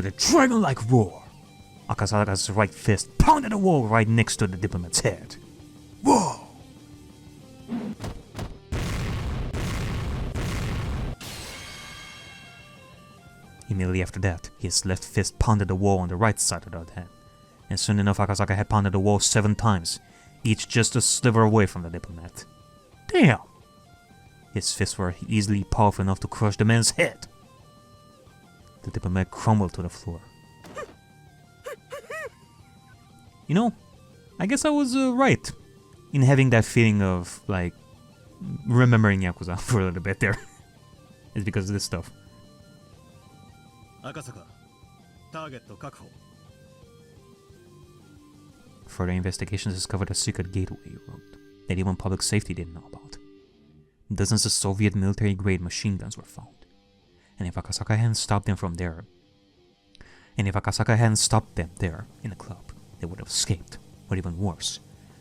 With a dragon-like roar, Akasaka's right fist pounded the wall right next to the diplomat's head. Whoa! Immediately after that, his left fist pounded the wall on the right side of the other hand, and soon enough Akasaka had pounded the wall 7 times, each just a sliver away from the diplomat. Damn! His fists were easily powerful enough to crush the man's head. The diplomat crumbled to the floor. You know, I guess I was right in having that feeling of, like, remembering Yakuza for a little bit there. It's because of this stuff. Akasaka, target確保. Further investigations discovered a secret gateway route that even public safety didn't know about. Dozens of Soviet military-grade machine guns were found, and if Akasaka hadn't stopped them there in the club, they would have escaped. Or even worse,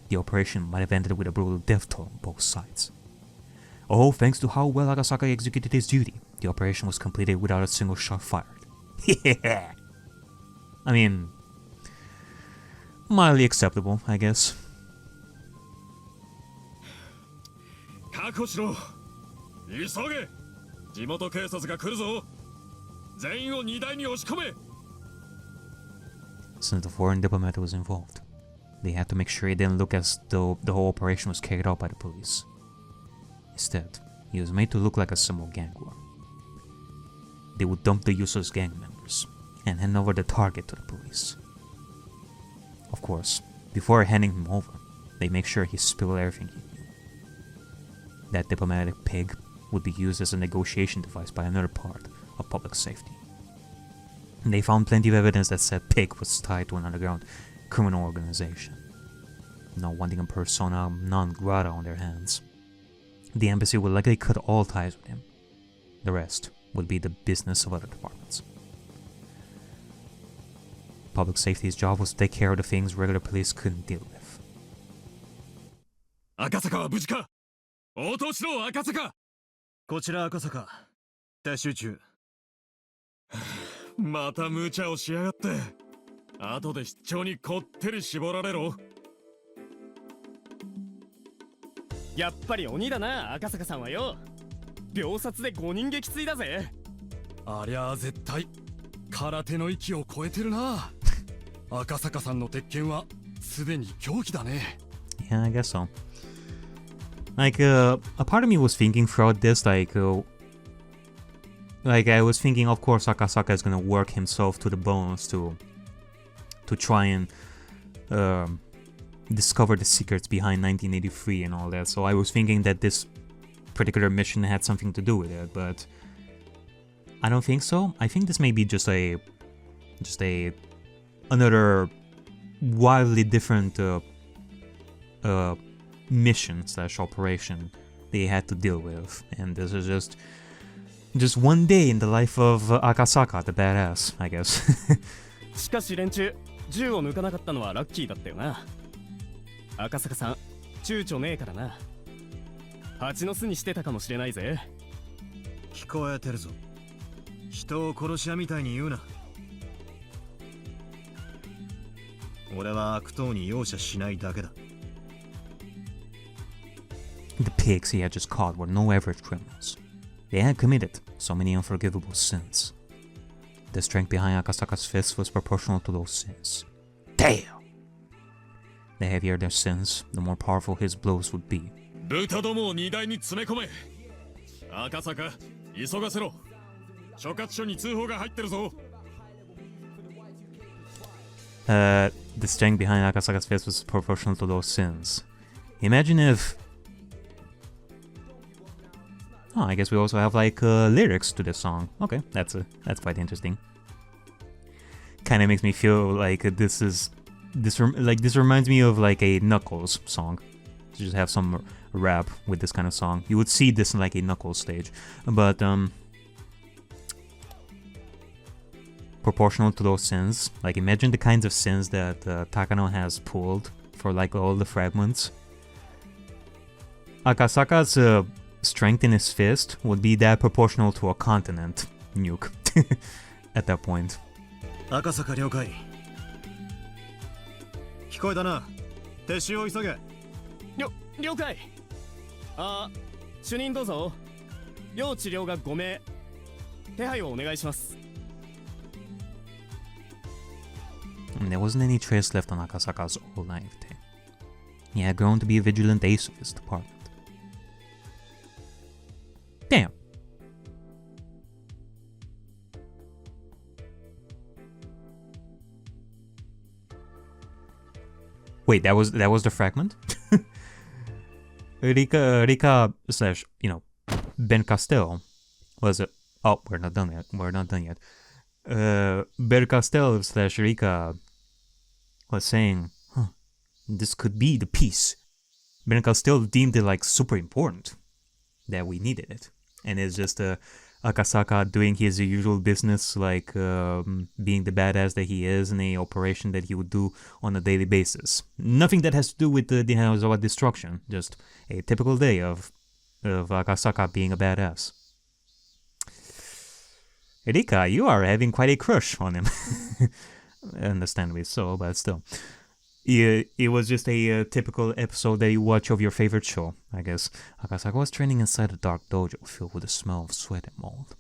the operation might have ended with a brutal death toll on both sides. Oh, thanks to how well Akasaka executed his duty, the operation was completed without a single shot fired. Yeah. I mean, mildly acceptable, I guess. 確保しろ。急げ。地元警察が来るぞ。全員を荷台に押し込め。 Since the foreign diplomat was involved, they had to make sure it didn't look as though the whole operation was carried out by the police. Instead, he was made to look like a simple gang war. They would dump the useless gang members and hand over the target to the police. Of course, before handing him over, they make sure he spilled everything he knew. That diplomatic pig would be used as a negotiation device by another part of public safety. And they found plenty of evidence that said pig was tied to an underground criminal organization, now wanting a persona non grata on their hands. The embassy would likely cut all ties with him. The rest would be the business of other departments. Public safety's job was to take care of the things regular police couldn't deal with. 赤坂は無事か。応答しろ、赤坂。こちら赤坂。撤収中。また無茶をしやがって。後で出張にこってり絞られろ。やっぱり鬼だな、赤坂さんはよ。秒殺で5人撃墜だぜ。ありゃあ絶対空手の域を超えてるな。赤坂さんの鉄拳はすでに狂気だね。Yeah, I guess so. Like, a part of me was thinking throughout this, like I was thinking, of course, Akasaka is gonna work himself to the bones to try and discover the secrets behind 1983 and all that. So I was thinking that this particular mission had something to do with it, but I don't think so. I think this may be just another wildly different mission / operation they had to deal with, and this is just one day in the life of Akasaka, the badass, I guess. しかし連中、銃を抜かなかったのはラッキーだったよな。赤坂さん、躊躇ねえからな。蜂の巣にしてたかもしれないぜ。聞こえてるぞ。人を殺し屋みたいに言うな。俺は悪党に容赦しないだけだ。The pigs he had just caught were no average criminals. They had committed so many unforgivable sins. The strength behind Akasaka's fists was proportional to those sins. Damn! The heavier their sins, the more powerful his blows would be. 豚どもを荷台に詰め込め。赤坂、急がせろ。所轄署に通報が入ってるぞ。The strength behind Akasaka's fist was proportional to those sins. Imagine if... Oh, I guess we also have like lyrics to this song. Okay, that's quite interesting. Kind of makes me feel like this reminds me of like a Knuckles song. To just have some rap with this kind of song. You would see this in like a Knuckles stage, but proportional to those sins. Like imagine the kinds of sins that Takano has pulled for like all the fragments. Akasaka's strength in his fist would be that proportional to a continent nuke at that point. 赤坂了解。聞こえたな。撤収を急げ。了解。主任どうぞ。要治療が5名。手配をお願いします。There wasn't any trace left on Akasaka's old naivete. He had grown to be a vigilant ace of his department. Damn. Wait, that was the fragment? Rika slash, Ben Castell was a... Oh, we're not done yet. Ben Castell slash Rika was saying, this could be the piece. Ben Castell deemed it like super important that we needed it. And it's just Akasaka doing his usual business, like being the badass that he is in a operation that he would do on a daily basis. Nothing that has to do with the Hinamizawa destruction, just a typical day of Akasaka being a badass. Rika, you are having quite a crush on him. Understandably so, but still. It was just a typical episode that you watch of your favorite show, I guess. Akasaka was training inside a dark dojo filled with the smell of sweat and mold.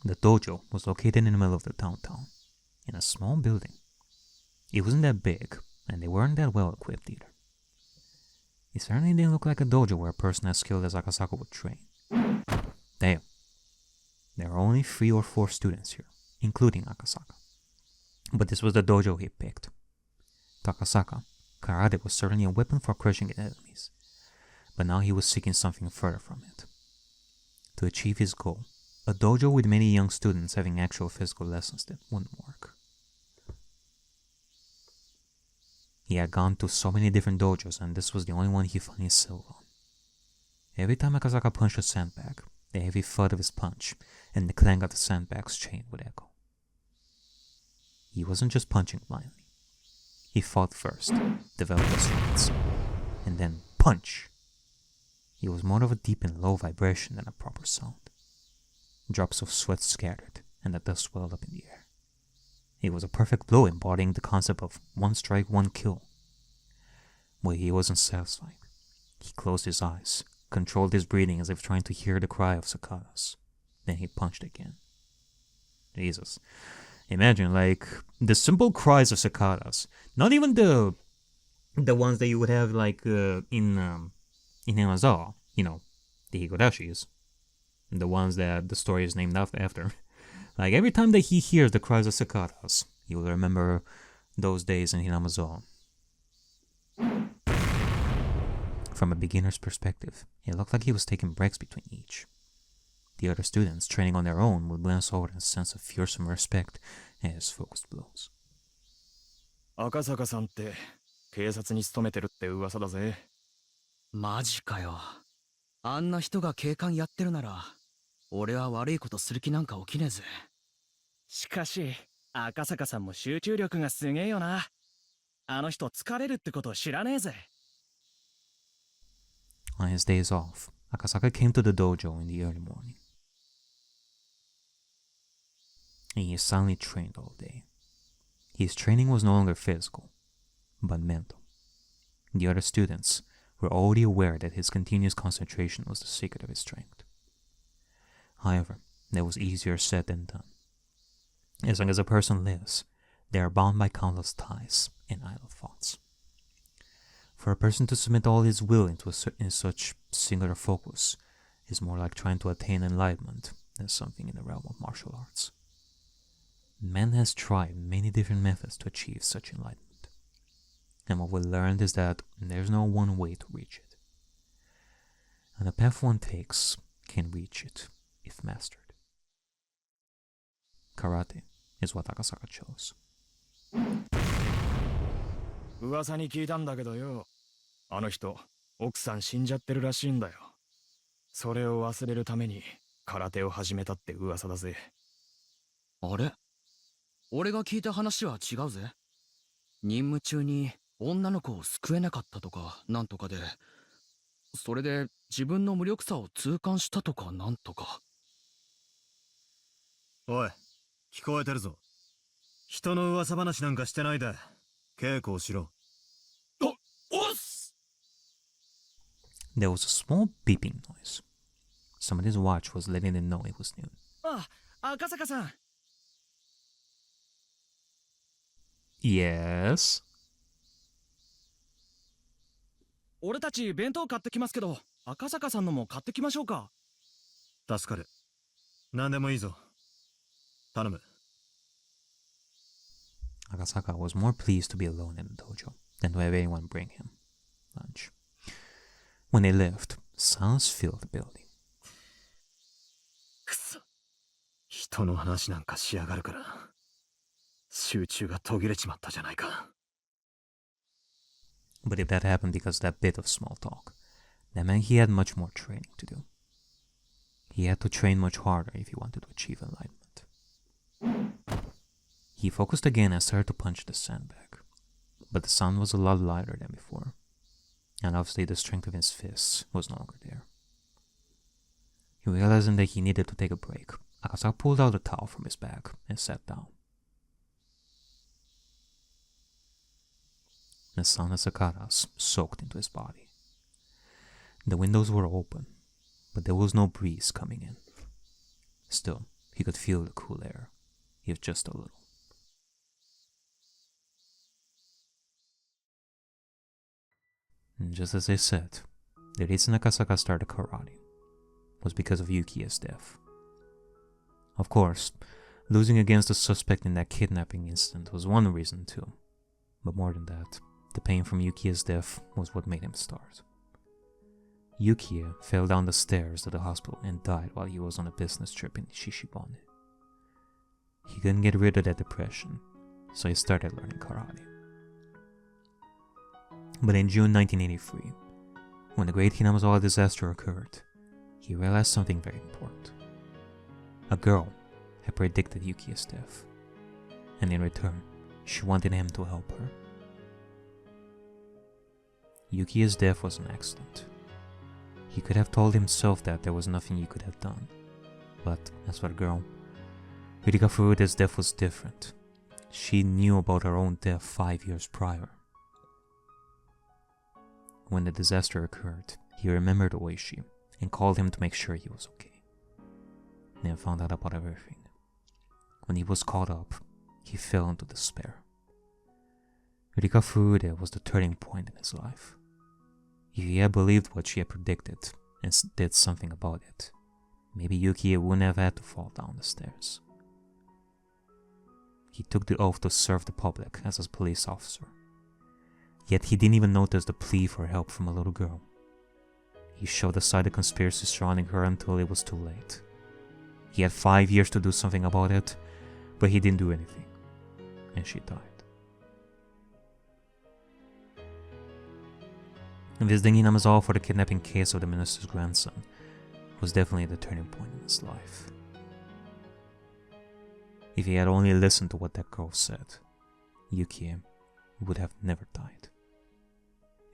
The dojo was located in the middle of the downtown, in a small building. It wasn't that big, and they weren't that well equipped either. It certainly didn't look like a dojo where a person as skilled as Akasaka would train. Damn. There are only 3 or 4 students here, including Akasaka. But this was the dojo he picked. To Akasaka, karate was certainly a weapon for crushing enemies, but now he was seeking something further from it. To achieve his goal, a dojo with many young students having actual physical lessons that wouldn't work. He had gone to so many different dojos, and this was the only one he finally settled on. Every time Akasaka punched a sandbag, the heavy thud of his punch and the clang of the sandbag's chain would echo. He wasn't just punching blindly. He fought first, developed a stance, and then punch. It was more of a deep and low vibration than a proper sound. Drops of sweat scattered, and the dust swelled up in the air. It was a perfect blow embodying the concept of one strike, one kill. But he wasn't satisfied. He closed his eyes, controlled his breathing as if trying to hear the cry of cicadas. Then he punched again. Jesus. Imagine, like, the simple cries of cicadas. Not even the ones that you would have, like, in Hinamizawa. The Higurashis. The ones that the story is named after. Like, every time that he hears the cries of cicadas, he will remember those days in Hinamizawa. From a beginner's perspective, it looked like he was taking breaks between each. The other students, training on their own, would glance over and sense a fearsome respect at his focused blows. 赤坂さんって警察に勤めてるって噂だぜ。マジかよ。あんな人が警官やってるなら、俺は悪いことする気なんか起きねえぜ。しかし、赤坂さんも集中力がすげえよな。あの人疲れるってことを知らねえぜ。On his days off, Akasaka came to the dojo in the early morning. He silently trained all day. His training was no longer physical, but mental. The other students were already aware that his continuous concentration was the secret of his strength. However, that was easier said than done. As long as a person lives, they are bound by countless ties and idle thoughts. For a person to submit all his will into such singular focus is more like trying to attain enlightenment than something in the realm of martial arts. Man has tried many different methods to achieve such enlightenment, and what we learned is that there's no one way to reach it, and the path one takes can reach it if mastered. Karate is what Akasaka chose. 噂に聞いたんだけどよ。あの人、奥さん死んじゃってるらしいんだよ。それを忘れるために空手を始めたって噂だぜ。あれ？俺が聞いた話は違うぜ。任務中に女の子を救えなかったとかなんとかで、それで自分の無力さを痛感したとかなんとか。おい、聞こえてるぞ。人の噂話なんかしてないで、稽古をしろ。おっす。 There was a small beeping noise. Somebody's watch was letting them know it was noon. あ、赤坂さん。Yes? 俺たち弁当買ってきますけど、赤坂さんのも買ってきましょうか。助かる。何でもいいぞ。頼む。Akasaka was more pleased to be alone in the dojo than to have anyone bring him lunch. When they left, silence filled the building. くそ。人の話なんかしやがるから。集中が途切れちまったじゃないか。But if that happened because of that bit of small talk, that meant he had much more training to do. He had to train much harder if he wanted to achieve enlightenment. He focused again and started to punch the sandbag, but the sound was a lot lighter than before, and obviously the strength of his fists was no longer there. Realizing that he needed to take a break, Akasaka pulled out a towel from his bag and sat down. The sun of cicadas soaked into his body. The windows were open, but there was no breeze coming in. Still, he could feel the cool air, if just a little. And just as they said, the reason Akasaka started karate was because of Yuki's death. Of course, losing against the suspect in that kidnapping incident was one reason too, but more than that, the pain from Yuki's death was what made him start. Yuki fell down the stairs to the hospital and died while he was on a business trip in Shishibane. He couldn't get rid of that depression, so he started learning karate. But in June 1983, when the Great Hinamizawa disaster occurred, he realized something very important. A girl had predicted Yuki's death, and in return, she wanted him to help her. Yuki's death was an accident. He could have told himself that there was nothing he could have done, but as for the girl, Yurika Furude's death was different. She knew about her own death 5 years prior. When the disaster occurred, he remembered Oishi and called him to make sure he was okay. Then found out about everything. When he was caught up, he fell into despair. Yurika Furude was the turning point in his life. If he had believed what she had predicted and did something about it, maybe Yuki wouldn't have had to fall down the stairs. He took the oath to serve the public as a police officer. Yet he didn't even notice the plea for help from a little girl. He shoved aside the conspiracy surrounding her until it was too late. He had 5 years to do something about it, but he didn't do anything, and she died. Visiting Hinamizawa for the kidnapping case of the minister's grandson was definitely the turning point in his life. If he had only listened to what that girl said, Yuki would have never died,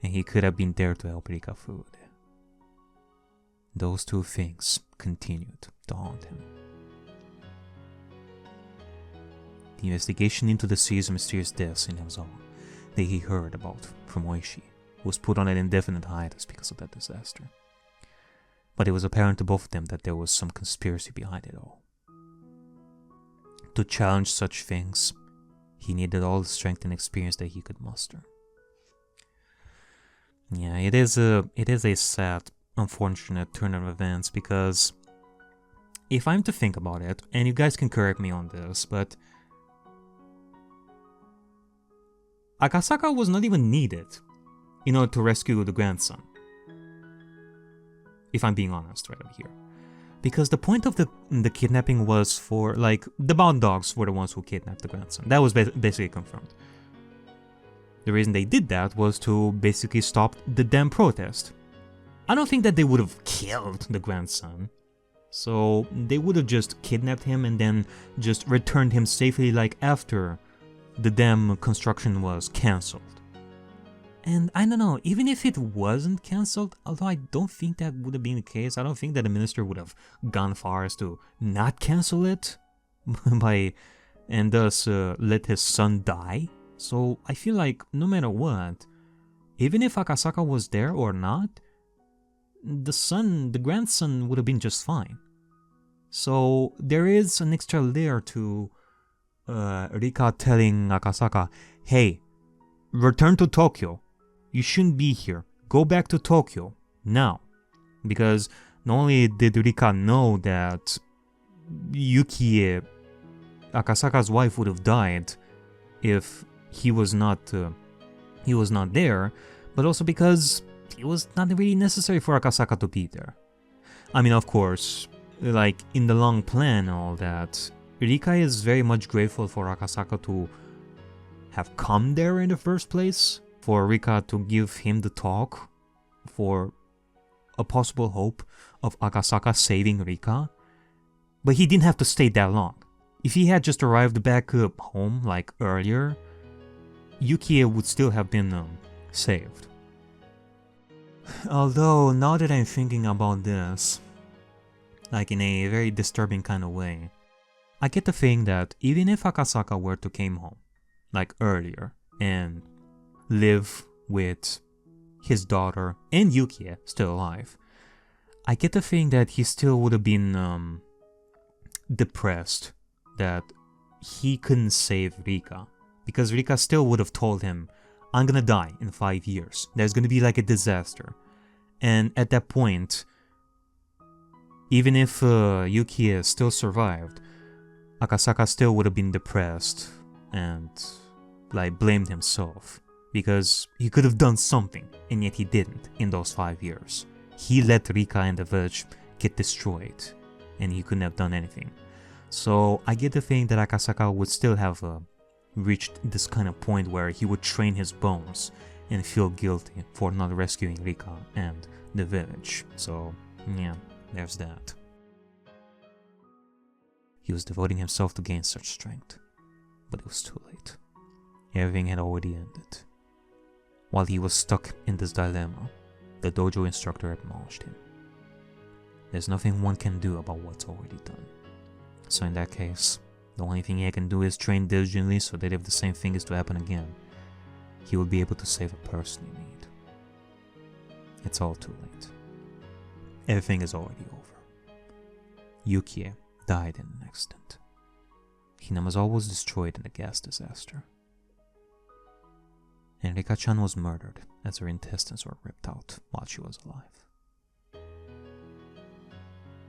and he could have been there to help Rika Furude. Those two things continued to haunt him. The investigation into the series of mysterious deaths in Hinamizawa that he heard about from Oishi was put on an indefinite hiatus because of that disaster. But it was apparent to both of them that there was some conspiracy behind it all. To challenge such things, he needed all the strength and experience that he could muster. Yeah, it is a sad, unfortunate turn of events, because if I'm to think about it, and you guys can correct me on this, but Akasaka was not even needed in order to rescue the grandson. If I'm being honest right over here. Because the point of the kidnapping was for, like, the bound dogs were the ones who kidnapped the grandson. That was basically confirmed. The reason they did that was to basically stop the damn protest. I don't think that they would have killed the grandson. So they would have just kidnapped him and then just returned him safely, like, after the damn construction was cancelled. And I don't know, even if it wasn't cancelled, although I don't think that would have been the case, I don't think that the minister would have gone far as to not cancel it. and thus let his son die. So I feel like no matter what, even if Akasaka was there or not, the grandson would have been just fine. So there is an extra layer to Rika telling Akasaka, hey, return to Tokyo. You shouldn't be here. Go back to Tokyo now. Because not only did Rika know that Yukie, Akasaka's wife, would have died if he was not there, but also because it was not really necessary for Akasaka to be there. I mean, of course, like in the long plan and all that, Rika is very much grateful for Akasaka to have come there in the first place, for Rika to give him the talk, for a possible hope of Akasaka saving Rika. But he didn't have to stay that long. If he had just arrived back home like earlier, Yukie would still have been saved. Although, now that I'm thinking about this, like in a very disturbing kind of way, I get the feeling that even if Akasaka were to came home, like earlier, and live with his daughter and Yukie still alive, I get the feeling that he still would have been depressed that he couldn't save Rika. Because Rika still would have told him, I'm gonna die in 5 years. There's gonna be like a disaster. And at that point, even if Yukie still survived, Akasaka still would have been depressed and like blamed himself. Because he could have done something, and yet he didn't in those 5 years. He let Rika and the village get destroyed, and he couldn't have done anything. So I get the feeling that Akasaka would still have reached this kind of point where he would train his bones and feel guilty for not rescuing Rika and the village. So yeah, there's that. He was devoting himself to gain such strength, but it was too late. Everything had already ended. While he was stuck in this dilemma, the dojo instructor admonished him. There's nothing one can do about what's already done. So in that case, the only thing he can do is train diligently so that if the same thing is to happen again, he will be able to save a person in need. It's all too late. Everything is already over. Yukie died in an accident. Hinamizawa was destroyed in the gas disaster. And Rika-chan was murdered as her intestines were ripped out while she was alive.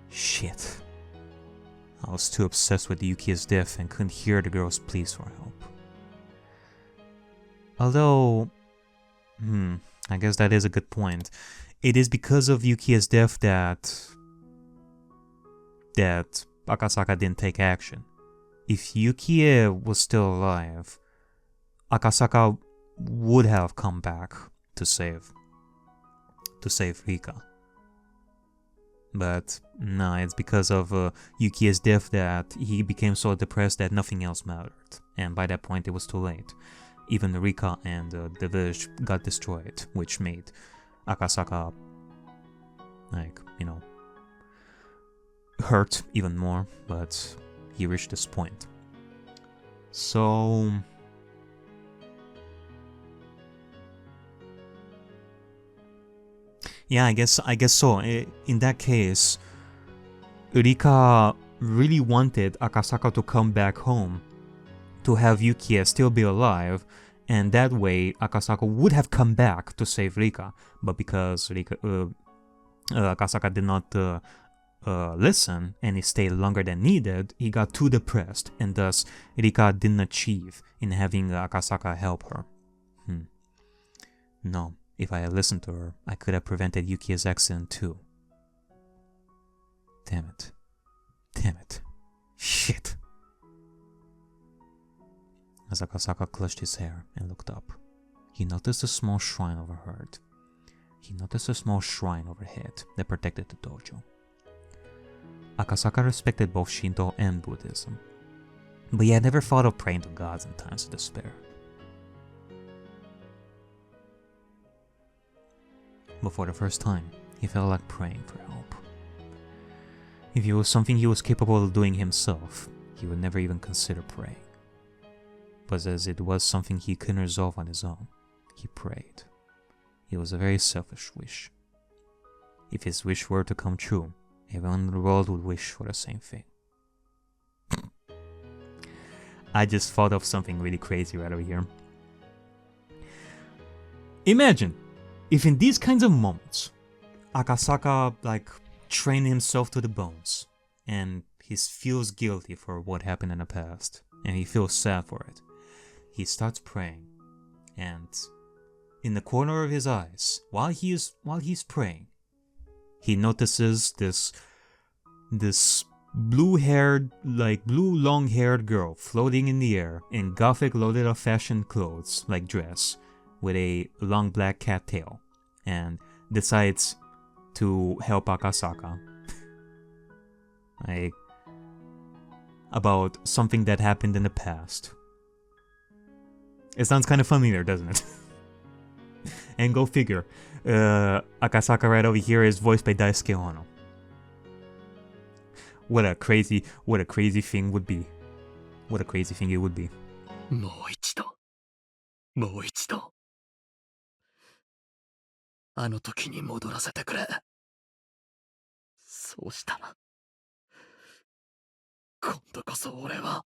Shit. I was too obsessed with Yukie's death and couldn't hear the girl's pleas for help. Although, I guess that is a good point. It is because of Yukie's death that Akasaka didn't take action. If Yukie was still alive, Akasaka would have come back to save Rika. But no, it's because of Yukie's death that he became so depressed that nothing else mattered. And by that point it was too late. Even Rika and the village got destroyed, which made Akasaka, hurt even more, but he reached this point. So yeah, I guess so. In that case, Rika really wanted Akasaka to come back home to have Yukie still be alive, and that way Akasaka would have come back to save Rika. But because Akasaka did not listen and he stayed longer than needed, he got too depressed, and thus Rika didn't achieve in having Akasaka help her. No. If I had listened to her, I could have prevented Yukie's accident too. Damn it. Shit. As Akasaka clutched his hair and looked up, he noticed a small shrine overhead. That protected the dojo. Akasaka respected both Shinto and Buddhism, but he had never thought of praying to gods in times of despair. But for the first time, he felt like praying for help. If it was something he was capable of doing himself, he would never even consider praying. But as it was something he couldn't resolve on his own, he prayed. It was a very selfish wish. If his wish were to come true, everyone in the world would wish for the same thing. I just thought of something really crazy right over here. Imagine if in these kinds of moments, Akasaka trained himself to the bones, and he feels guilty for what happened in the past, and he feels sad for it. He starts praying, and in the corner of his eyes, while he's praying, he notices this blue long-haired girl floating in the air in gothic loaded-up fashion clothes, like dress, with a long black cat tail, and decides to help Akasaka about something that happened in the past. It sounds kind of familiar, doesn't it? And go figure, Akasaka right over here is voiced by Daisuke Ono. What a crazy thing would be. What a crazy thing it would be. もう一度。もう一度。あの時に戻らせてくれ。そうしたら。今度こそ俺は。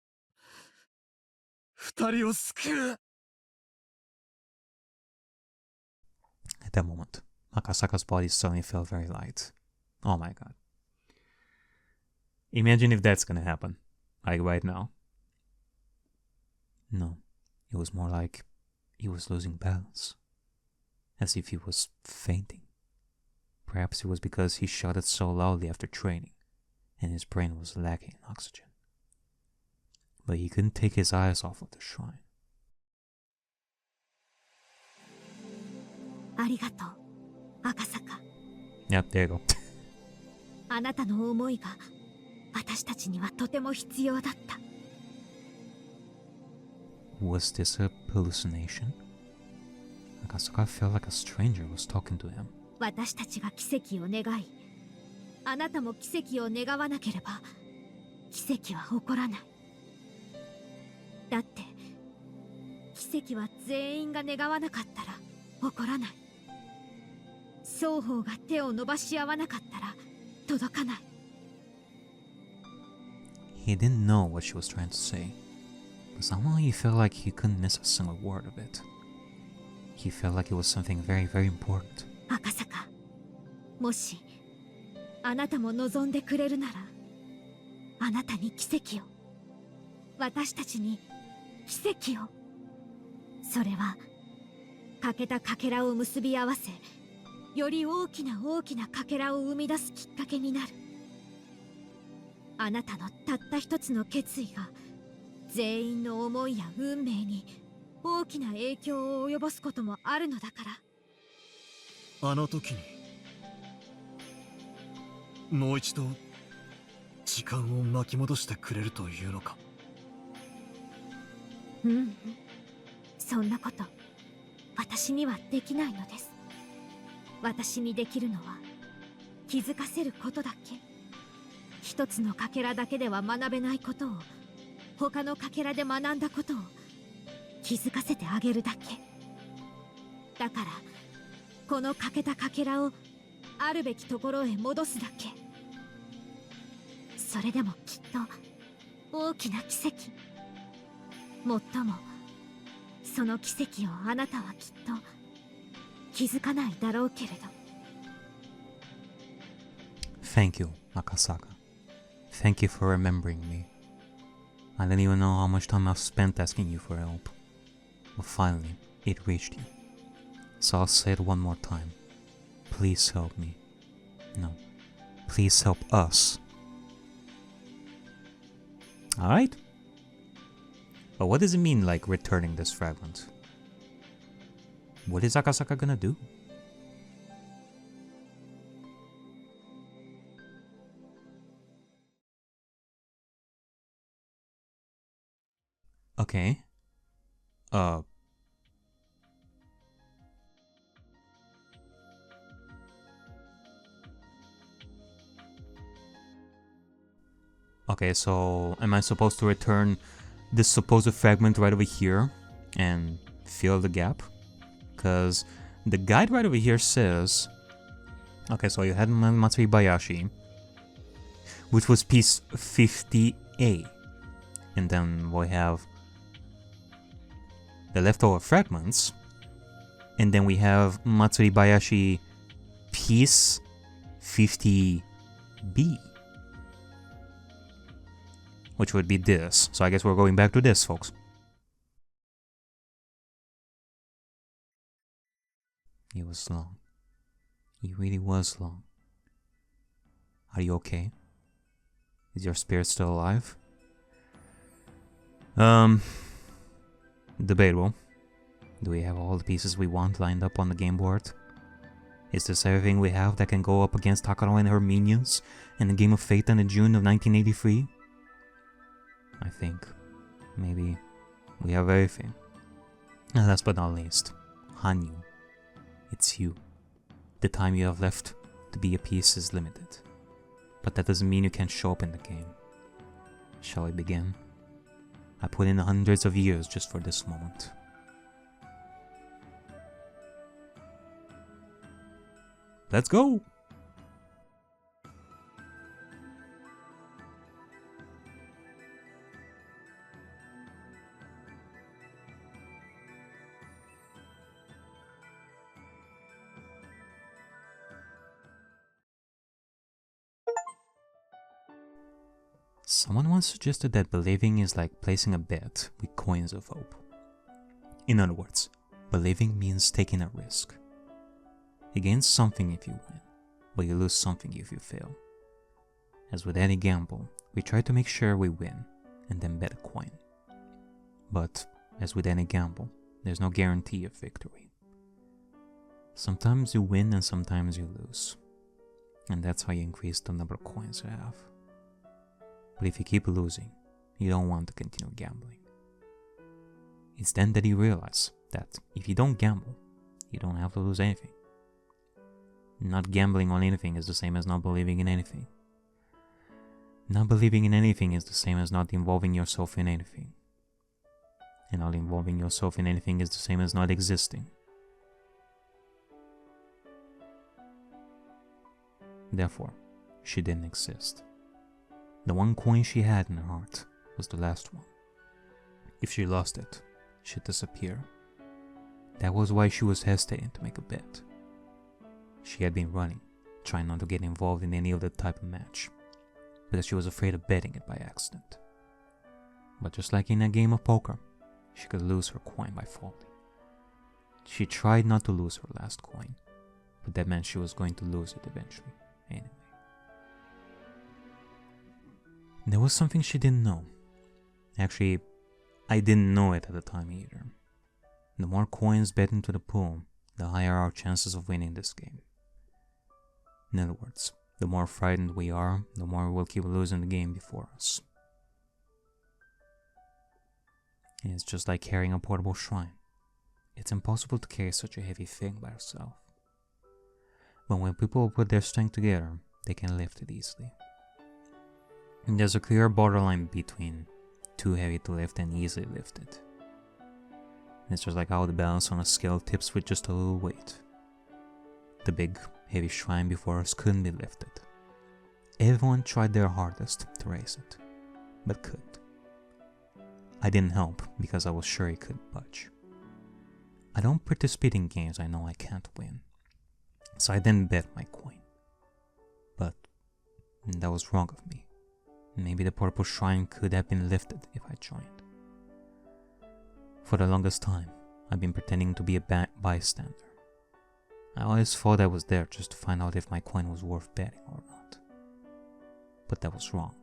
二人を救う。At that moment, Akasaka's body suddenly felt very light. Oh my god. Imagine if that's gonna happen. Like right now. No, it was more like he was losing balance. As if he was fainting. Perhaps it was because he shouted so loudly after training, and his brain was lacking in oxygen. But he couldn't take his eyes off of the shrine. ありがとう、赤坂。 Yep, there you go. あなたの思いが私たちにはとても必要だった。Was this a hallucination? Akasaka felt like a stranger was talking to him. 私たちが奇跡を願い、あなたも奇跡を願わなければ奇跡は起こらない。だって奇跡は全員が願わなかったら起こらない。双方が手を伸ばし合わなかったら届かない。He didn't know what she was trying to say, but somehow he felt like he couldn't miss a single word of it. He felt like it was something very, very important. 赤坂、もしあなたも望んでくれるなら、あなたに奇跡を、私たちに奇跡を。それは欠けたかけらを結び合わせ、より大きなかけらを生み出すきっかけになる。あなたのたった一つの決意が全員の思いや運命に大きな影響を及ぼすこともあるのだから。あの時にもう一度時間を巻き戻してくれるというのか。うん、そんなこと私にはできないのです。私にできるのは気づかせることだけ。一つのかけらだけでは学べないことを、他のかけらで学んだことを気づかせてあげるだけ。だからこの欠けたかけらをあるべきところへ戻すだけ。それでもきっと大きな奇跡。もっともその奇跡をあなたはきっと気づかないだろうけれど。 Thank you, Akasaka. Thank you for remembering me. I didn't even know how much time I've spent asking you for help. But finally, it reached you. So I'll say it one more time. Please help me. No, please help us. Alright? But what does it mean, like, returning this fragment? What is Akasaka gonna do? Okay. Okay, so am I supposed to return this supposed fragment right over here and fill the gap? Because the guide right over here says... Okay, so you had Matsuri Bayashi, which was piece 50A. And then we have the leftover fragments. And then we have Matsuri Bayashi piece 50B. Which would be this. So I guess we're going back to this, folks. It was long. It really was long. Are you okay? Is your spirit still alive? Debatable. Do we have all the pieces we want lined up on the game board? Is this everything we have that can go up against Takaro and her minions in the Game of Fate in June of 1983? I think maybe we have everything. And last but not least, Hanyu. It's you. The time you have left to be a piece is limited. But that doesn't mean you can't show up in the game. Shall we begin? I put in hundreds of years just for this moment. Let's go! Someone once suggested that believing is like placing a bet with coins of hope. In other words, believing means taking a risk. You gain something if you win, but you lose something if you fail. As with any gamble, we try to make sure we win, and then bet a coin. But, as with any gamble, there's no guarantee of victory. Sometimes you win and sometimes you lose. And that's how you increase the number of coins you have. But if you keep losing, you don't want to continue gambling. It's then that you realize that if you don't gamble, you don't have to lose anything. Not gambling on anything is the same as not believing in anything. Not believing in anything is the same as not involving yourself in anything. And not involving yourself in anything is the same as not existing. Therefore, she didn't exist. The one coin she had in her heart was the last one. If she lost it, she'd disappear. That was why she was hesitating to make a bet. She had been running, trying not to get involved in any other type of match, because she was afraid of betting it by accident. But just like in a game of poker, she could lose her coin by falling. She tried not to lose her last coin, but that meant she was going to lose it eventually, anyway. There was something she didn't know. Actually, I didn't know it at the time either. The more coins bet into the pool, the higher our chances of winning this game. In other words, the more frightened we are, the more we'll keep losing the game before us. And it's just like carrying a portable shrine. It's impossible to carry such a heavy thing by yourself. But when people put their strength together, they can lift it easily. And there's a clear borderline between too heavy to lift and easily lifted. It's just like how the balance on a scale tips with just a little weight. The big, heavy shrine before us couldn't be lifted. Everyone tried their hardest to raise it, but couldn't. I didn't help because I was sure he couldn't budge. I don't participate in games I know I can't win, so I didn't bet my coin. But that was wrong of me. Maybe the purple shrine could have been lifted if I joined. For the longest time, I've been pretending to be a bystander. I always thought I was there just to find out if my coin was worth betting or not. But that was wrong.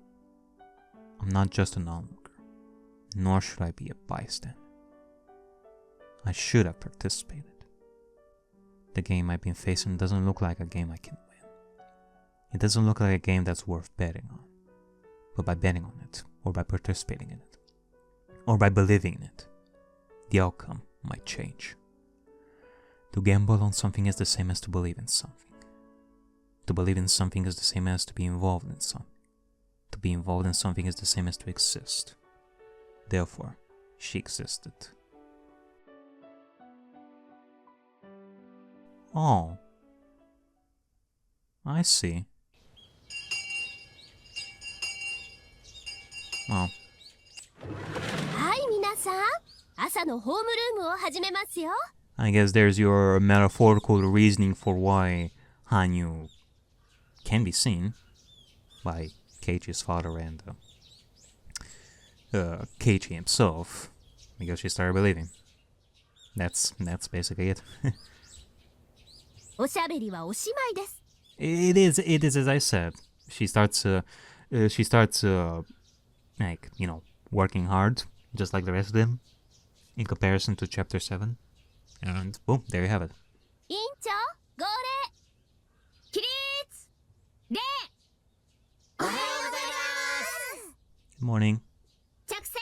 I'm not just an onlooker, nor should I be a bystander. I should have participated. The game I've been facing doesn't look like a game I can win. It doesn't look like a game that's worth betting on. But by betting on it, or by participating in it, or by believing in it, the outcome might change. To gamble on something is the same as to believe in something. To believe in something is the same as to be involved in something. To be involved in something is the same as to exist. Therefore, she existed. Oh. I see. Well. はい、皆さん。朝のホームルームを始めますよ。I guess there's your metaphorical reasoning for why Hanyu can be seen by Keiichi's father and Keiichi himself, because she started believing. That's basically it. おしゃべりはおしまいです。It is as I said. She starts like, you know, working hard, just like the rest of them, in comparison to chapter 7. And boom, there you have it. 委員長、号令。起立。礼。おはようございます。 Good morning. 着席。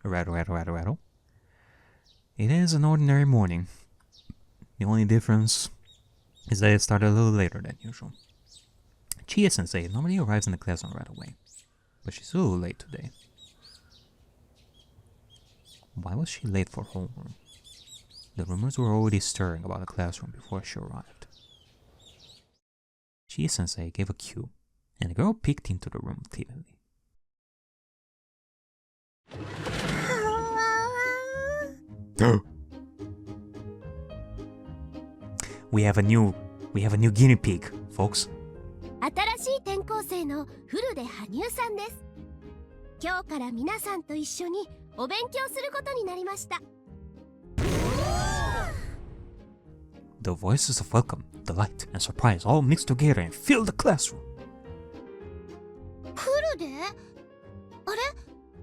Rattle. It is an ordinary morning. The only difference is that it started a little later than usual. Chie-sensei normally arrives in the classroom right away, but she's a little late today. Why was she late for homeroom? The rumors were already stirring about the classroom before she arrived. Chie-sensei gave a cue, and the girl peeked into the room timidly. We have a new guinea pig, folks. 新しい転校生の古出羽生さんです。今日から皆さんと一緒にお勉強することになりました。The voices of welcome, delight, and surprise all mixed together and fill the classroom. 古出？あれ？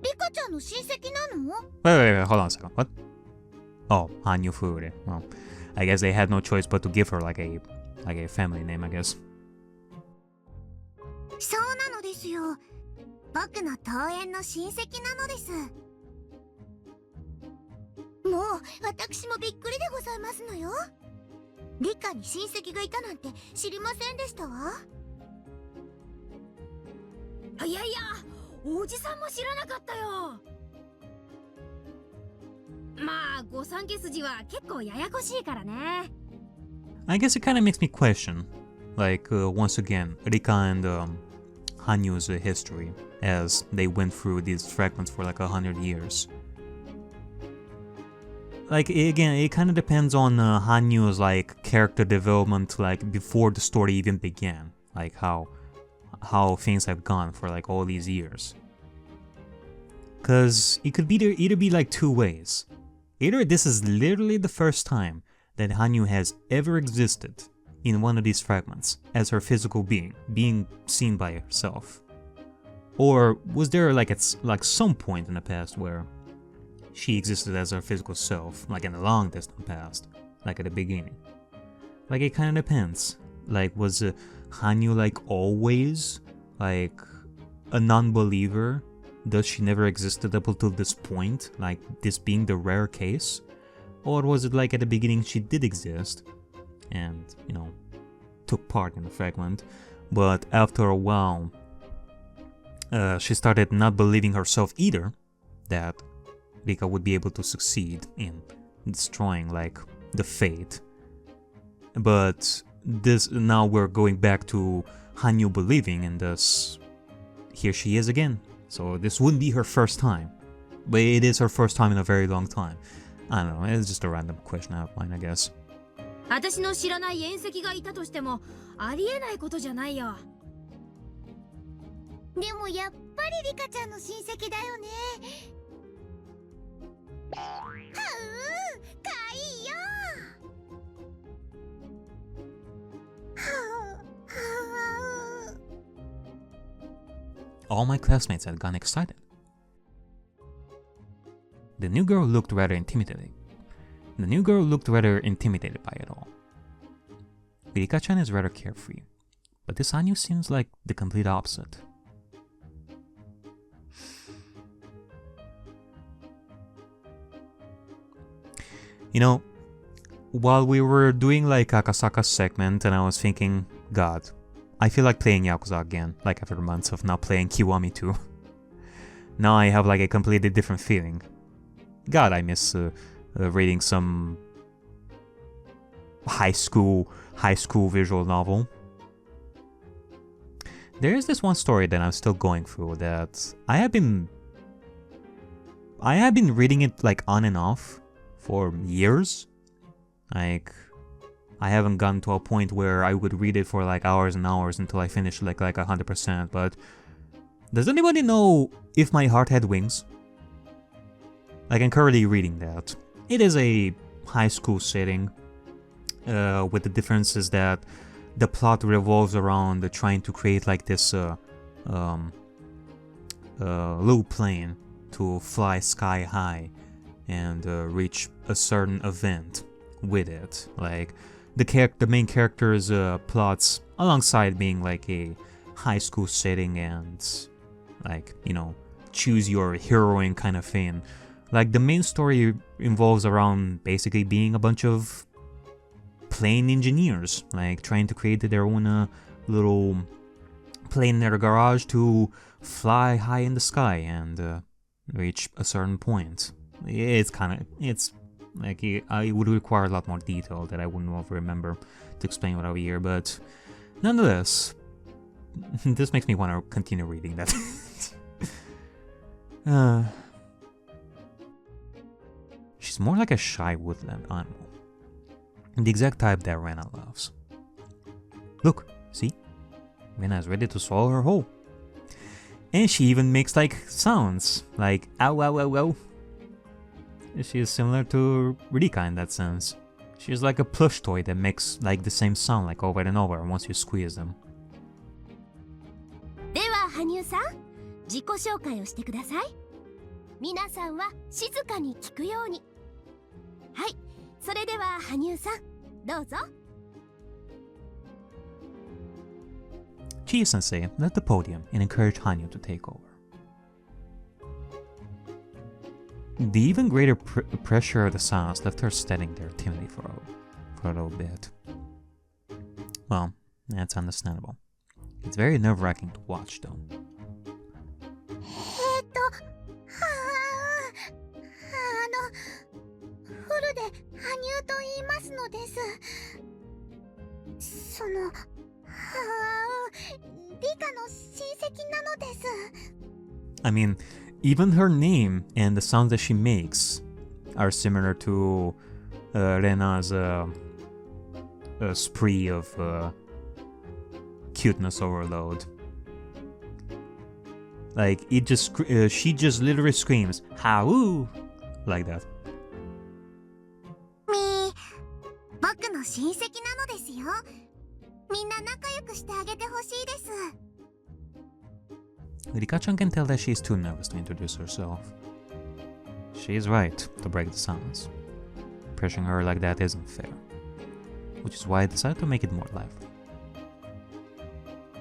リカちゃんの親戚なの？ Wait, hold on a second. What? Oh, Hanyu Furude. Well, I guess they had no choice but to give her like a family name, I guess. そうなのですよ。僕の登園の親戚なのです。もう私もびっくりでございますのよ。リカに親戚がいたなんて知りませんでしたわ。いやいや、おじさんも知らなかったよ。まあ、御三家筋は結構ややこしいからね。I guess it kind of makes me question, like, once again, Rika and Hanyu's history, as they went through these fragments for like 100 years. Like, again, it kind of depends on Hanyu's, like, character development, like, before the story even began. Like, how things have gone for, like, all these years. Because it could either be, like, two ways. Either this is literally the first time that Hanyu has ever existed in one of these fragments as her physical being seen by herself. Or was there like some point in the past where she existed as her physical self, like in the long distant past, like at the beginning? Like, it kind of depends. Like, was Hanyu like always like a non-believer? Does she never existed up until this point, like this being the rare case? Or was it like at the beginning she did exist and, you know, took part in the fragment, but after a while she started not believing herself either that Rika would be able to succeed in destroying like the fate. But this, now we're going back to Hanyu believing, and thus here she is again. So this wouldn't be her first time, but it is her first time in a very long time. I don't know, it's just a random question out of mine, I guess. 私の知らない縁石がいたとしてもありえないことじゃないよ。でもやっぱりリカちゃんの親戚だよね。はう、かいよ。All my classmates had gotten excited. The new girl looked rather intimidated. The new girl looked rather intimidated by it all. Rika-chan is rather carefree, but this Hanyu seems like the complete opposite. You know, while we were doing like Akasaka's segment and I was thinking, God, I feel like playing Yakuza again, like after months of not playing Kiwami 2. Now I have like a completely different feeling. God, I miss reading some high school visual novel. There is this one story that I'm still going through that I have been reading it like on and off for years. Like, I haven't gotten to a point where I would read it for like hours and hours until I finish like 100%, but does anybody know If My Heart Had Wings? Like, I'm currently reading that. It is a high school setting, with the difference is that the plot revolves around trying to create like this little plane to fly sky high and reach a certain event with it. Like, the main character's plots, alongside being like a high school setting and like, you know, choose your heroine kind of thing. Like, the main story involves around basically being a bunch of plane engineers, like trying to create their own little plane in their garage to fly high in the sky and reach a certain point. It's like, I would require a lot more detail that I wouldn't remember to explain without here, but nonetheless, this makes me want to continue reading that. She's more like a shy woodland animal. The exact type that Rena loves. Look, see? Rena is ready to swallow her whole. And she even makes like sounds, like ow ow ow ow. She is similar to Rika in that sense. She's like a plush toy that makes like the same sound like over and over once you squeeze them. では羽生さん、自己紹介をしてください。皆さんは静かに聞くように。はい、それでは羽生さん、どうぞ。Chie-sensei left the podium and encouraged Hanyu to take over. The even greater pressure of the silence left her standing there timidly for a little bit. Well, that's understandable. It's very nerve-wracking to watch, though. フルで羽生と言いますのです。その、リカの親戚なのです。I mean, even her name and the sounds that she makes are similar to Rena's spree of cuteness overload. Like, it just she just literally screams "How!" like that. 僕の親戚なのですよ。みんな仲良くしてあげてほしいです。Rika-chan can tell that she is too nervous to introduce herself. She is right to break the silence. Pressuring her like that isn't fair, which is why I decided to make it more lively.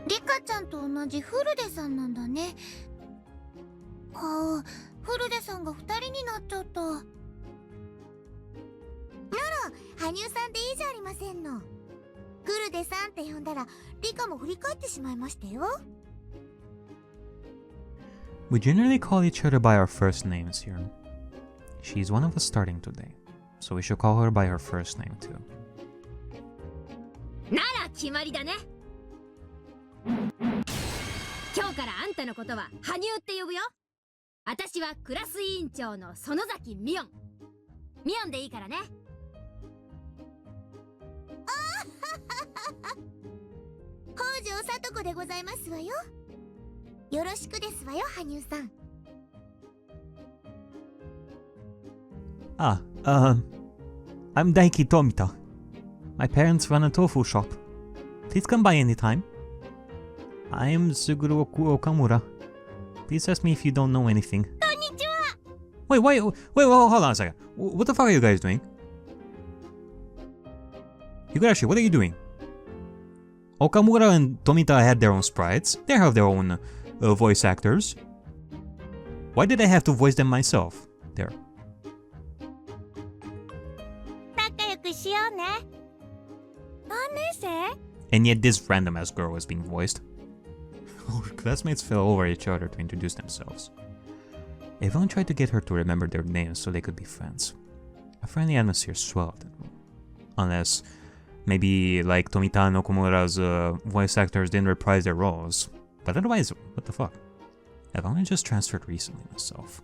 リカちゃんと同じフルデさんなんだね。フルデさんが2人になっちゃった。なら、羽生さんでいいじゃありませんの。フルデさんって呼んだら、リカも振り返ってしまいましたよ。We generally call each other by our first names here. She's one of us starting today, so we should call her by her first name too. なら決まりだね。今日からあんたのことは羽生って呼ぶよ。私はクラス委員長の園崎ミオン。ミオンでいいからね。北条聡子でございますわよ。よろしくですわよ、羽生さん。I'm Daiki Tomita. My parents run a tofu shop. Please come by anytime. I am Suguru Okamura. Please ask me if you don't know anything. Wait, hold on a second. What the fuck are you guys doing? Higurashi, what are you doing? Okamura and Tomita had their own sprites. They have their own voice actors. Why did I have to voice them myself? There. 仲良くしようね。何年生？ And yet this random ass girl is being voiced. Our classmates fell over each other to introduce themselves. Everyone tried to get her to remember their names so they could be friends. A friendly atmosphere swelled that room. Unless, maybe like Tomitano Komura's voice actors didn't reprise their roles. But otherwise, what the fuck? I've only just transferred recently myself.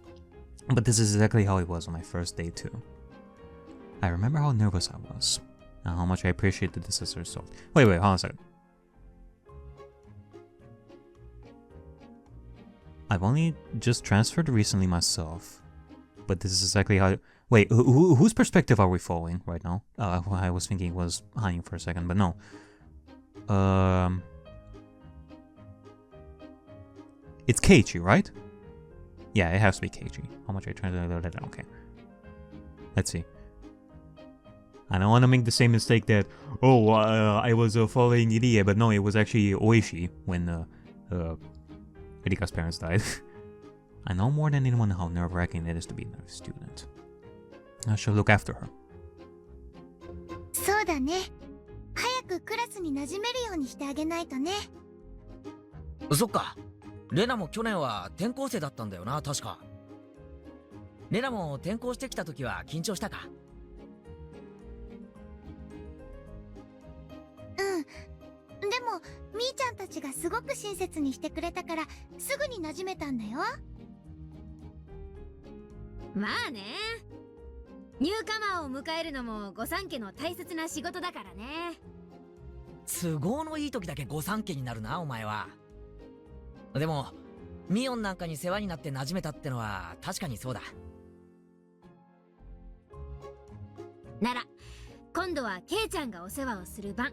But this is exactly how it was on my first day too. I remember how nervous I was, and how much I appreciated this as a result. Wait, hold on a second. I've only just transferred recently myself, but this is exactly how... Wait, whose perspective are we following right now? I was thinking it was Hanyu for a second, but no. It's Keiichi, right? Yeah, it has to be Keiichi. How much I translated? Okay. Let's see. I don't want to make the same mistake that, oh, I was following Irie, but no, it was actually Oishi when Erika's parents died. I know more than anyone how nerve-wracking it is to be a nerve student. I shall look after her. そうだね。早くクラスに馴染めるようにしてあげないとね。そっか。レナも去年は転校生だったんだよな、確か。レナも転校してきた時は緊張したか？うん。でも、みーちゃんたちがすごく親切にしてくれたから、すぐに馴染めたんだよ。まあね。ニューカマーを迎えるのも御三家の大切な仕事だからね。都合のいい時だけ御三家になるな、お前は。でもミオンなんかに世話になって馴染めたってのは確かにそうだ。なら今度はケイちゃんがお世話をする番っ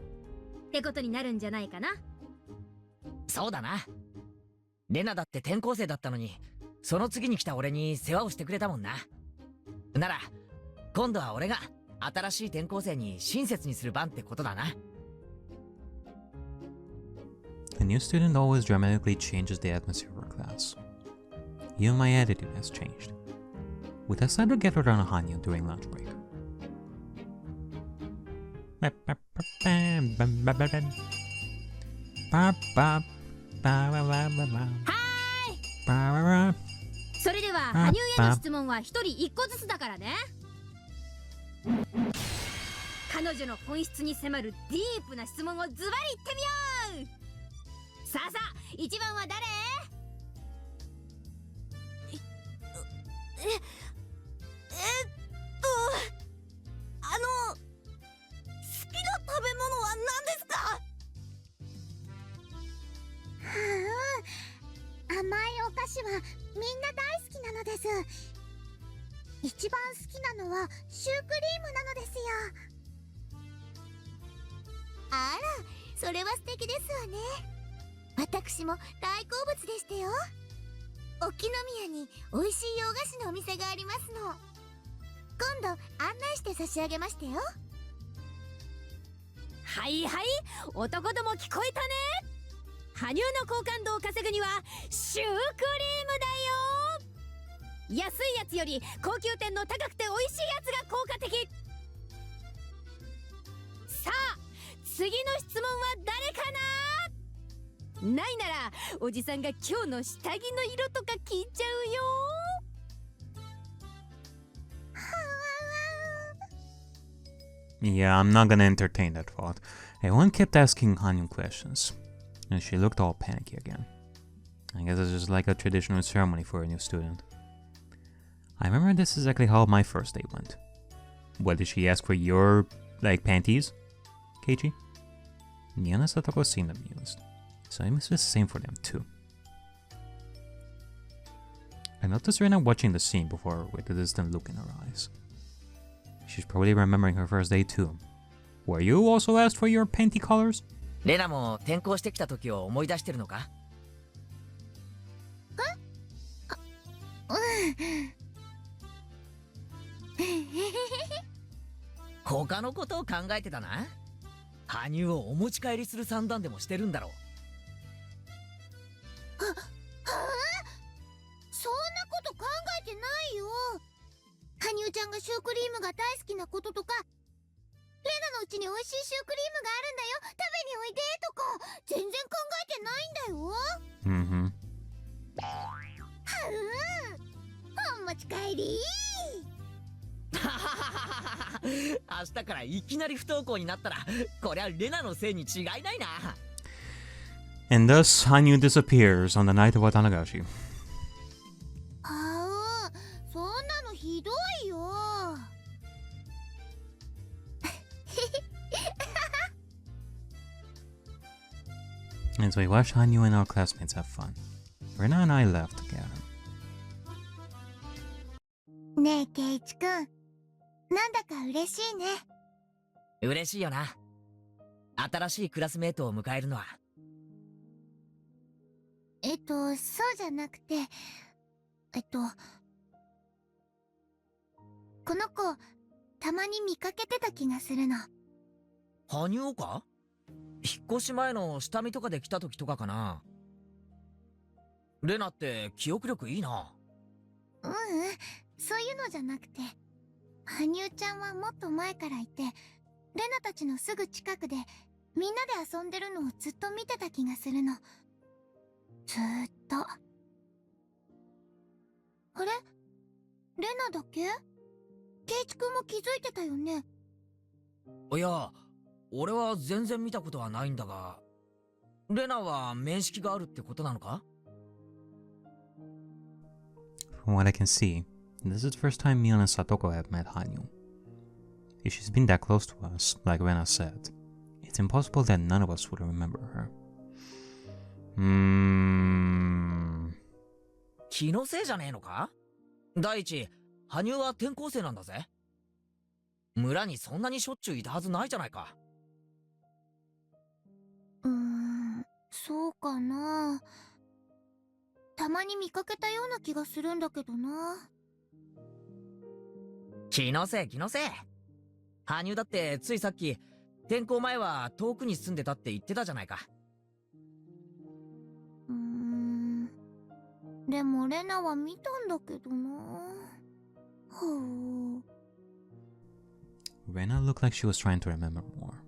てことになるんじゃないかな。そうだな。レナだって転校生だったのに、その次に来た俺に世話をしてくれたもんな。なら今度は俺が新しい転校生に親切にする番ってことだな。A new student always dramatically changes the atmosphere of our class. Even my attitude has changed. We decided to get around Hanyu during lunch break. Hi! それでは羽生への質問は一人一個ずつだからね。彼女の本質に迫るディープな質問をズバリ言ってみよう。さあさあ、一番は誰？好きな食べ物は何ですか？甘いお菓子はみんな大好きなのです。一番好きなのはシュークリームなのですよ。あら、それは素敵ですわね。私も大好物でしたよ。沖宮に美味しい洋菓子のお店がありますの。今度案内して差し上げましたよ。はいはい、男ども聞こえたね。羽生の好感度を稼ぐにはシュークリームだよ。安いやつより高級店の高くて美味しいやつが効果的。さあ次の質問は誰かな。ないならおじさんが今日の下着の色とか聞いちゃうよ。Yeah, I'm not gonna entertain that thought. Everyone kept asking Hanyu questions, and she looked all panicky again. I guess it's just like a traditional ceremony for a new student. I remember this is exactly how my first day went. What, did she ask for your, like, panties, Keiichi? Nia and Satoko seemed amused, so it must be the same for them too. I noticed Rena watching the scene before with a distant look in her eyes. She's probably remembering her first day too. Were you also asked for your panty colors? レナも転校してきた時を思い出してるのか？他のことを考えてたな。羽生をお持ち帰りする算段でもしてるんだろう。そんなこと考えてないよ。羽生ちゃんがシュークリームが大好きなこととか、レナのうちに美味しいシュークリームがあるんだよ、食べにいでとか全然考えてないんだよ。Mm-hmm. お持ち帰り。明日からいきなり不登校になったら、こりゃレナのせいに違いないな。 And thus, Hanyu disappears on the night of Watanagashi. そんなのひどいよ。And so we watched Hanyu and our classmates have fun. Rena and I left together. ねえケイチくん、なんだか嬉しいね。嬉しいよな。新しいクラスメートを迎えるのは。そうじゃなくて、この子、たまに見かけてた気がするの。羽生か？引っ越し前の下見とかで来た時とかかな。レナって記憶力いいな。そういうのじゃなくて、羽生ちゃんはもっと前からいて、レナたちのすぐ近くでみんなで遊んでるのをずっと見てた気がするの。ずーっと。あれ？レナだけ？ケイチくんも気づいてたよね。いや、俺は全然見たことはないんだが、レナは面識があるってことなのか？ From what I can see, this is the first time Mion and Satoko have met Hanyu. If she's been that close to us, like Rena said, it's impossible that none of us would remember her. 気のせいじゃねえのか？第一、羽生は転校生なんだぜ。村にそんなにしょっちゅういたはずないじゃないか。そうかな。たまに見かけたような気がするんだけどな。気のせい気のせい。羽生だってついさっき、転校前は遠くに住んでたって言ってたじゃないか。でもレナは見たんだけどな。Rena looked like she was trying to remember more.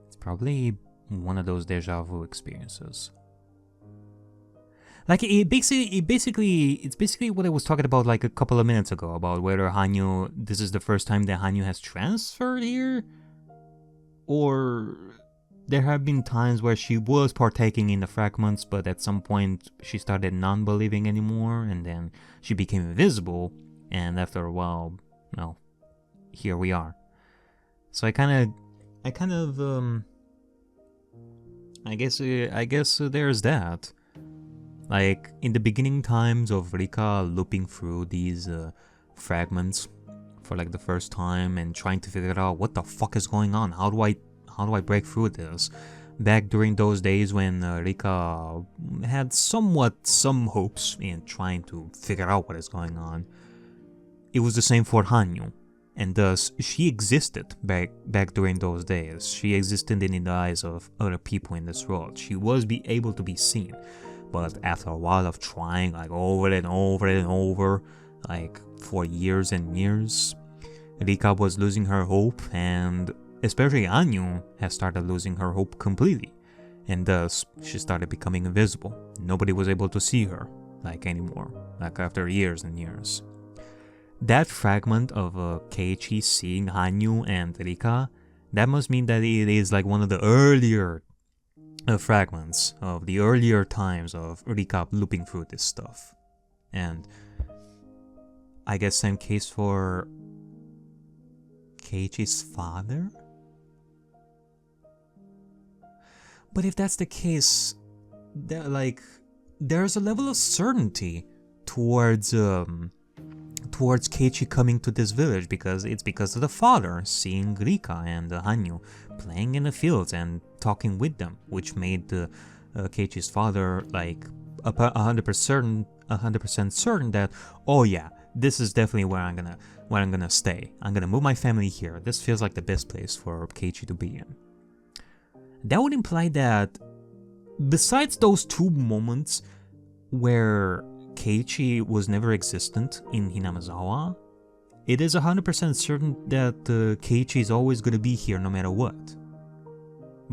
It's probably one of those deja vu experiences. Like it's basically what I was talking about like a couple of minutes ago about whether Hanyu, this is the first time that Hanyu has transferred here, or there have been times where she was partaking in the fragments, but at some point she started non-believing anymore, and then she became invisible, and after a while, well, here we are. So I guess there's that. Like, in the beginning times of Rika looping through these fragments for like the first time and trying to figure out what the fuck is going on, how do I break through this? Back during those days when Rika had some hopes in trying to figure out what is going on, it was the same for Hanyu. And thus, she existed back during those days. She existed in the eyes of other people in this world. She was able to be seen. But after a while of trying like over and over and over, like for years and years, Rika was losing her hope, and especially Hanyu has started losing her hope completely. And thus, she started becoming invisible. Nobody was able to see her, like anymore, like after years and years. That fragment of Keiichi seeing Hanyu and Rika, that must mean that it is like one of the earlier fragments of the earlier times of Rika looping through this stuff. And I guess same case for Keiichi's father? But if that's the case, there's a level of certainty towards Keiichi coming to this village because of the father seeing Rika and Hanyu playing in the fields and talking with them, which made Keiichi's father like 100% certain that, oh yeah, this is definitely where I'm gonna stay. I'm gonna move my family here. This feels like the best place for Keiichi to be in. That would imply that besides those two moments where Keiichi was never existent in Hinamizawa, it is 100% certain that Keiichi is always going to be here no matter what.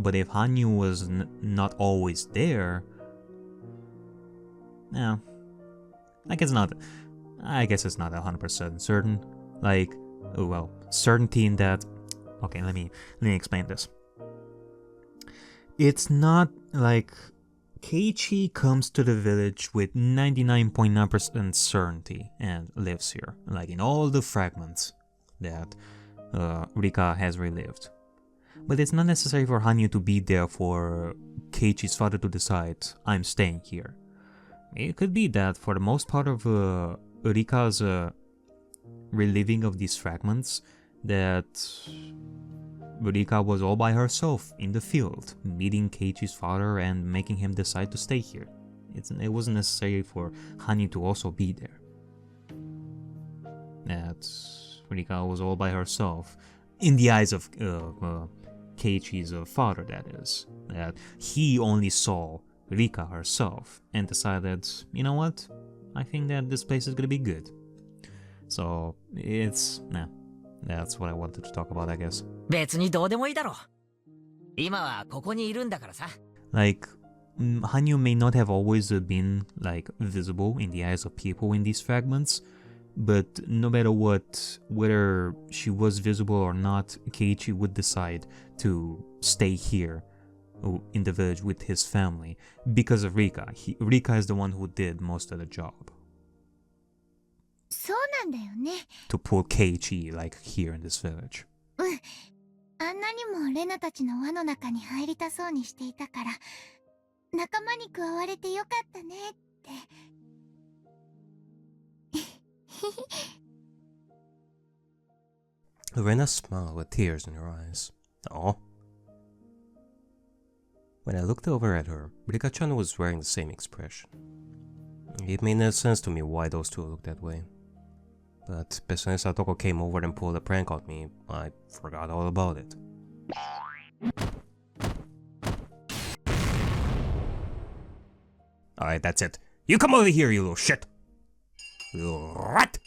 But if Hanyu was not always there, no, I guess it's not 100% certain. Like, well, certainty in that. Okay, let me explain this. It's not like Keiichi comes to the village with 99.9% certainty and lives here, like in all the fragments that Rika has relived. But it's not necessary for Hanyu to be there for Keiichi's father to decide, I'm staying here. It could be that for the most part of Rika's reliving of these fragments, that Rika was all by herself in the field, meeting Keiichi's father and making him decide to stay here. It wasn't necessary for Hanyu to also be there. That Rika was all by herself, in the eyes of Keiichi's father, that is. That he only saw Rika herself and decided, you know what, I think that this place is gonna be good. So, that's what I wanted to talk about, I guess. 別にどうでもいいだろう。今はここにいるんだからさ。Like, Hanyu may not have always been, like, visible in the eyes of people in these fragments, but no matter what, whether she was visible or not, Keiichi would decide to stay here in the village with his family because of Rika. Rika is the one who did most of the job. そうなんだよね。 To pull Keiichi, like, here in this village. あんなにもレナたちの輪の中に入りたそうにしていたから、仲間に加われてよかったねって。Rena smiled with tears in her eyes. Aw. When I looked over at her, Rika-chan was wearing the same expression. It made no sense to me why those two looked that way. But as soon as Satoko came over and pulled a prank on me, I forgot all about it. Alright, that's it. You come over here, you little shit! You rat!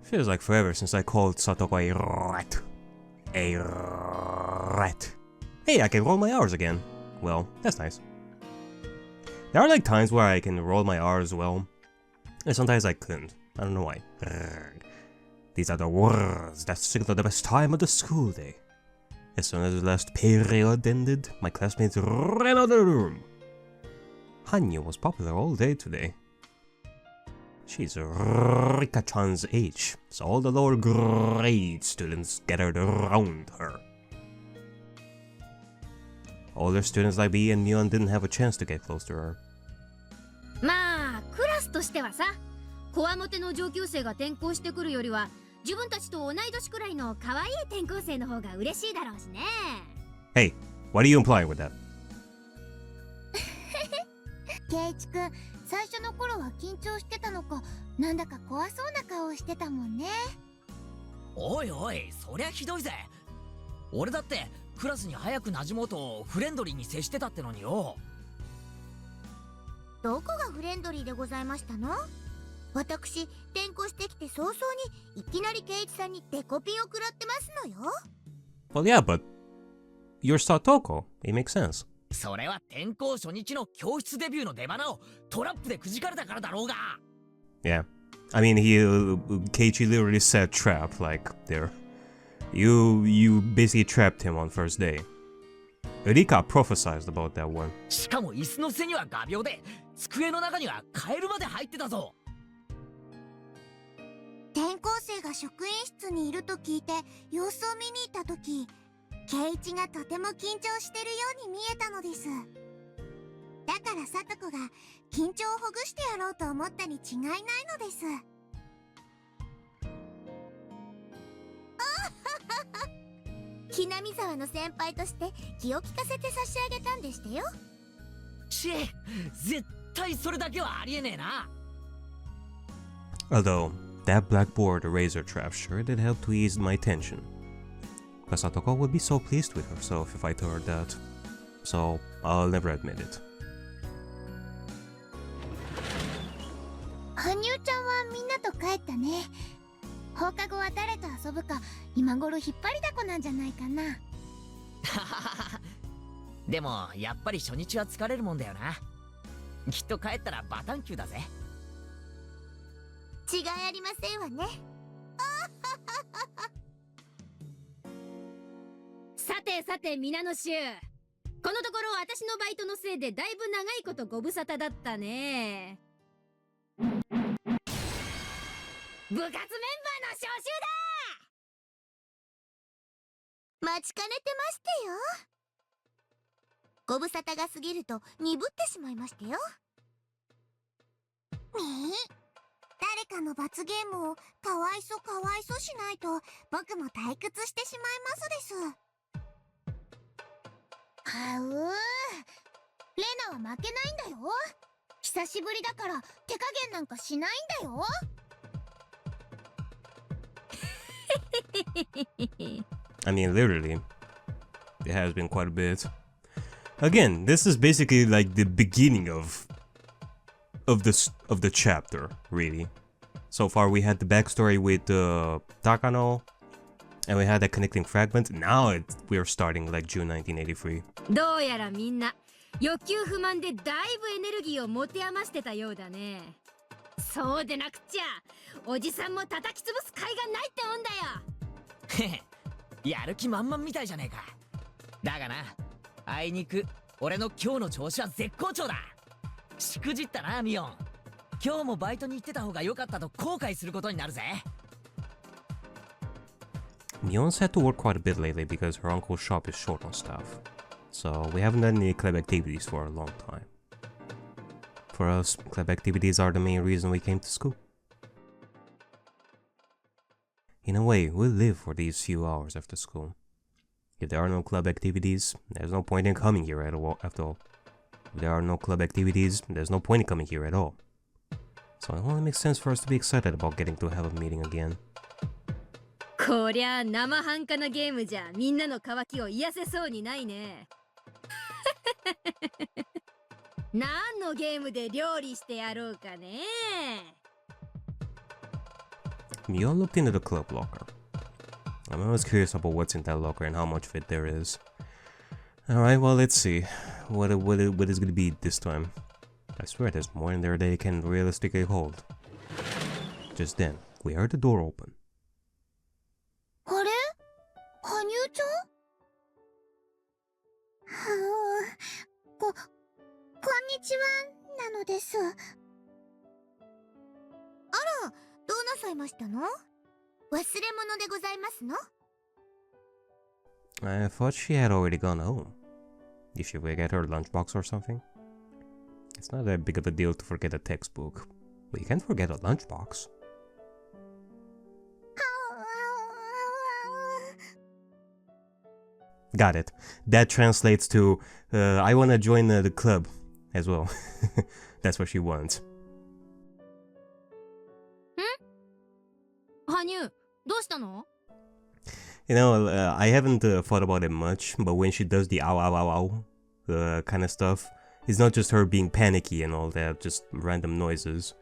Feels like forever since I called Satoko a rat. A rat. Hey, I can roll my R's again. Well, that's nice. There are like times where I can roll my R's well, and sometimes I couldn't. I don't know why. These are the words that signal the best time of the school day. As soon as the last period ended, my classmates ran out of the room. Hanyu was popular all day today. She's Rika-chan's age, so all the lower grade students gathered around her. Older students like B and Mion didn't have a chance to get close to her. まあクラスとしてはさ、こわもての上級生が転校してくるよりは自分たちと同い年くらいの可愛い転校生の方が嬉しいだろうしね。Hey, what are you implying with that? ケイチくん、最初の頃は緊張してたのか、なんだか怖そうな顔をしてたもんね。おいおい、そりゃひどいぜ。俺だってクラスに早く馴染もうとフレンドリーに接してたってのによ。どこがフレンドリーでございましたの？私、転校してきて早々にいきなりケイチさんにデコピンを食らってますのよ。Well, yeah, but you're Satoko. It makes sense. それは転校初日の教室デビューの出花をトラップでくじかれたからだろうが。Yeah. I mean, Keiichi literally said trap, like, there. You basically trapped him on first day. Rika prophesized about that one. しかも椅子の背には画鋲で、机の中にはカエルまで入ってたぞ。転校生が職員室にいると聞いて様子を見に行った時、ケイチがとても緊張してるように見えたのです。だからサトコが緊張をほぐしてやろうと思ったに違いないのです。ひなみざわの先輩として気を利かせて差し上げたんでしたよ。絶対それだけはありえねえな。Although, that blackboard eraser trap sure did help to ease my tension. But Satoko would be so pleased with herself if I told her that. So, I'll never admit it. 羽生ちゃんはみんなと帰ったね。放課後は誰と遊ぶか今頃引っ張りだこなんじゃないかな。でもやっぱり初日は疲れるもんだよな。きっと帰ったらバタンキューだぜ。違いありませんわね。さてさて皆の衆、このところ私のバイトのせいでだいぶ長いことご無沙汰だったね。部活メンバーの招集だ。待ちかねてましてよ。ご無沙汰が過ぎると鈍ってしまいましてよ。誰かの罰ゲームをかわいそしないと僕も退屈してしまいますです。はうー、レナは負けないんだよ。久しぶりだから手加減なんかしないんだよ。I mean, literally, it has been quite a bit. Again, this is basically like the beginning of the chapter, really. So far, we had the backstory with Takano, and we had that connecting fragment. Now we're starting like June 1983. どうやらみんな欲求不満でだいぶエネルギーを持て余してたようだね。そうでなくっちゃおじさんも叩き潰す甲斐がないってもんだよ。へへ、やる気満々みたいじゃねえか。だがな、あいにく俺の今日の調子は絶好調だ。しくじったなミオン。今日もバイトに行ってた方が良かったと後悔することになるぜ。Mion's had to work quite a bit lately because her uncle's shop is short on staff. So we haven't done any club activities for a long time. For us, club activities are the main reason we came to school. In a way, we live for these few hours after school. If there are no club activities, there's no point in coming here after all. If there are no club activities, there's no point in coming here at all. So it only makes sense for us to be excited about getting to have a meeting again. こりゃ生半可なゲームじゃみんなの渇きを癒せそうにないね。何のゲームで料理してやろうかね。Mion looked into the club locker. I'm always curious about what's in that locker and how much of it there is. Alright, well, let's see. What is gonna be this time? I swear there's more in there than it can realistically hold. Just then, we heard the door open. あれ？羽生ちゃん？こんにちは、なのです。あら、どうなさいましたの？忘れ物でございますの？ I thought she had already gone home. Did she forget her lunchbox or something? It's not that big of a deal to forget a textbook, but you can't forget a lunchbox. Got it. That translates to, I wanna join the club as well. That's what she wants. 羽生、どうしたの？ You know, I haven't thought about it much, but when she does the ow ow ow ow kind of stuff, it's not just her being panicky and all that, just random noises.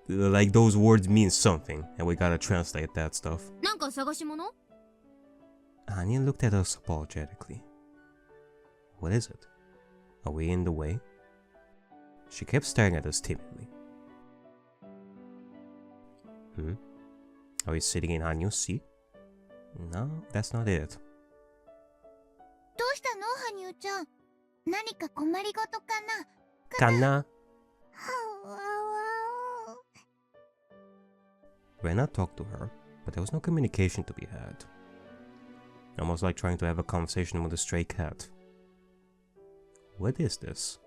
Like, those words mean something, and we gotta translate that stuff. なんか探し物？ Anya looked at us apologetically. What is it? Are we in the way? She kept staring at us timidly. Are we sitting in Anya's seat? No, that's not it. どうしたの、羽生ちゃん？何か困りごとかな？ Kana. Rena talked to her, but there was no communication to be had. Almost like trying to have a conversation with a stray cat. What is this?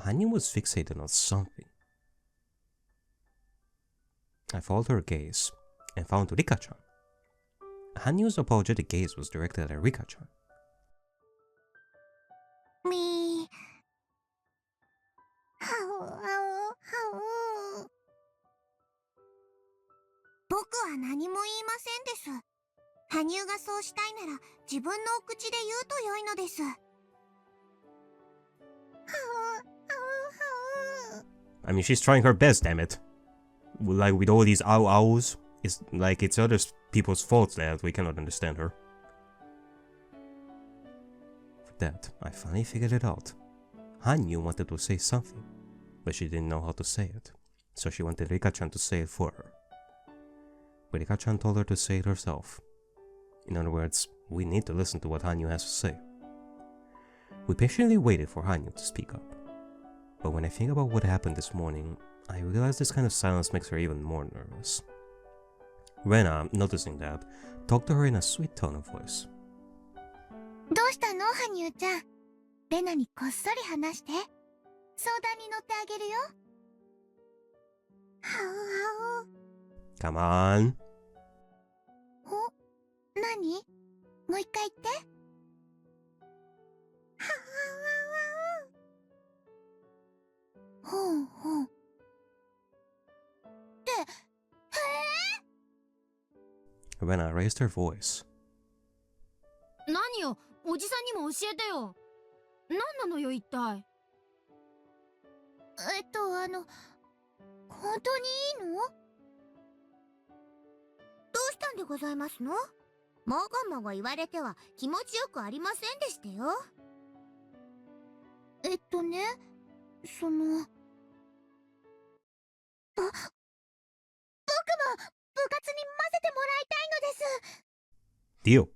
Anya was fixated on something. I followed her gaze and found Rika-chan. Anyu's apologetic gaze was directed at Rika-chan. 僕は何も言いませんです。羽生がそうしたいなら自分のお口で言うと良いのです。I mean, she's trying her best, damn it. Like, with all these ow-ows, It's like it's other people's faults that we cannot understand her. For that, I finally figured it out. Hanyu wanted to say something, but she didn't know how to say it, so she wanted Rika-chan to say it for her. But Rika-chan told her to say it herself. In other words, we need to listen to what Hanyu has to say. We patiently waited for Hanyu to speak up. But when I think about what happened this morning, I realize this kind of silence makes her even more nervous. Rena, noticing that, talked to her in a sweet tone of voice. どうしたのハニューちゃん。レナにこっそり話して。相談に乗ってあげるよ。はうはう。Come on. お、何？もう一回言って。はうはうはう。ほうほう。って、Rena raised her voice. 何よ、おじさんにも教えてよ。何なのよ一体。本当にいいの？どうしたんでございますの？もごもご言われては気持ちよくありませんでしたよ。その…僕も部活に混ぜてもらいたいのです。Deal.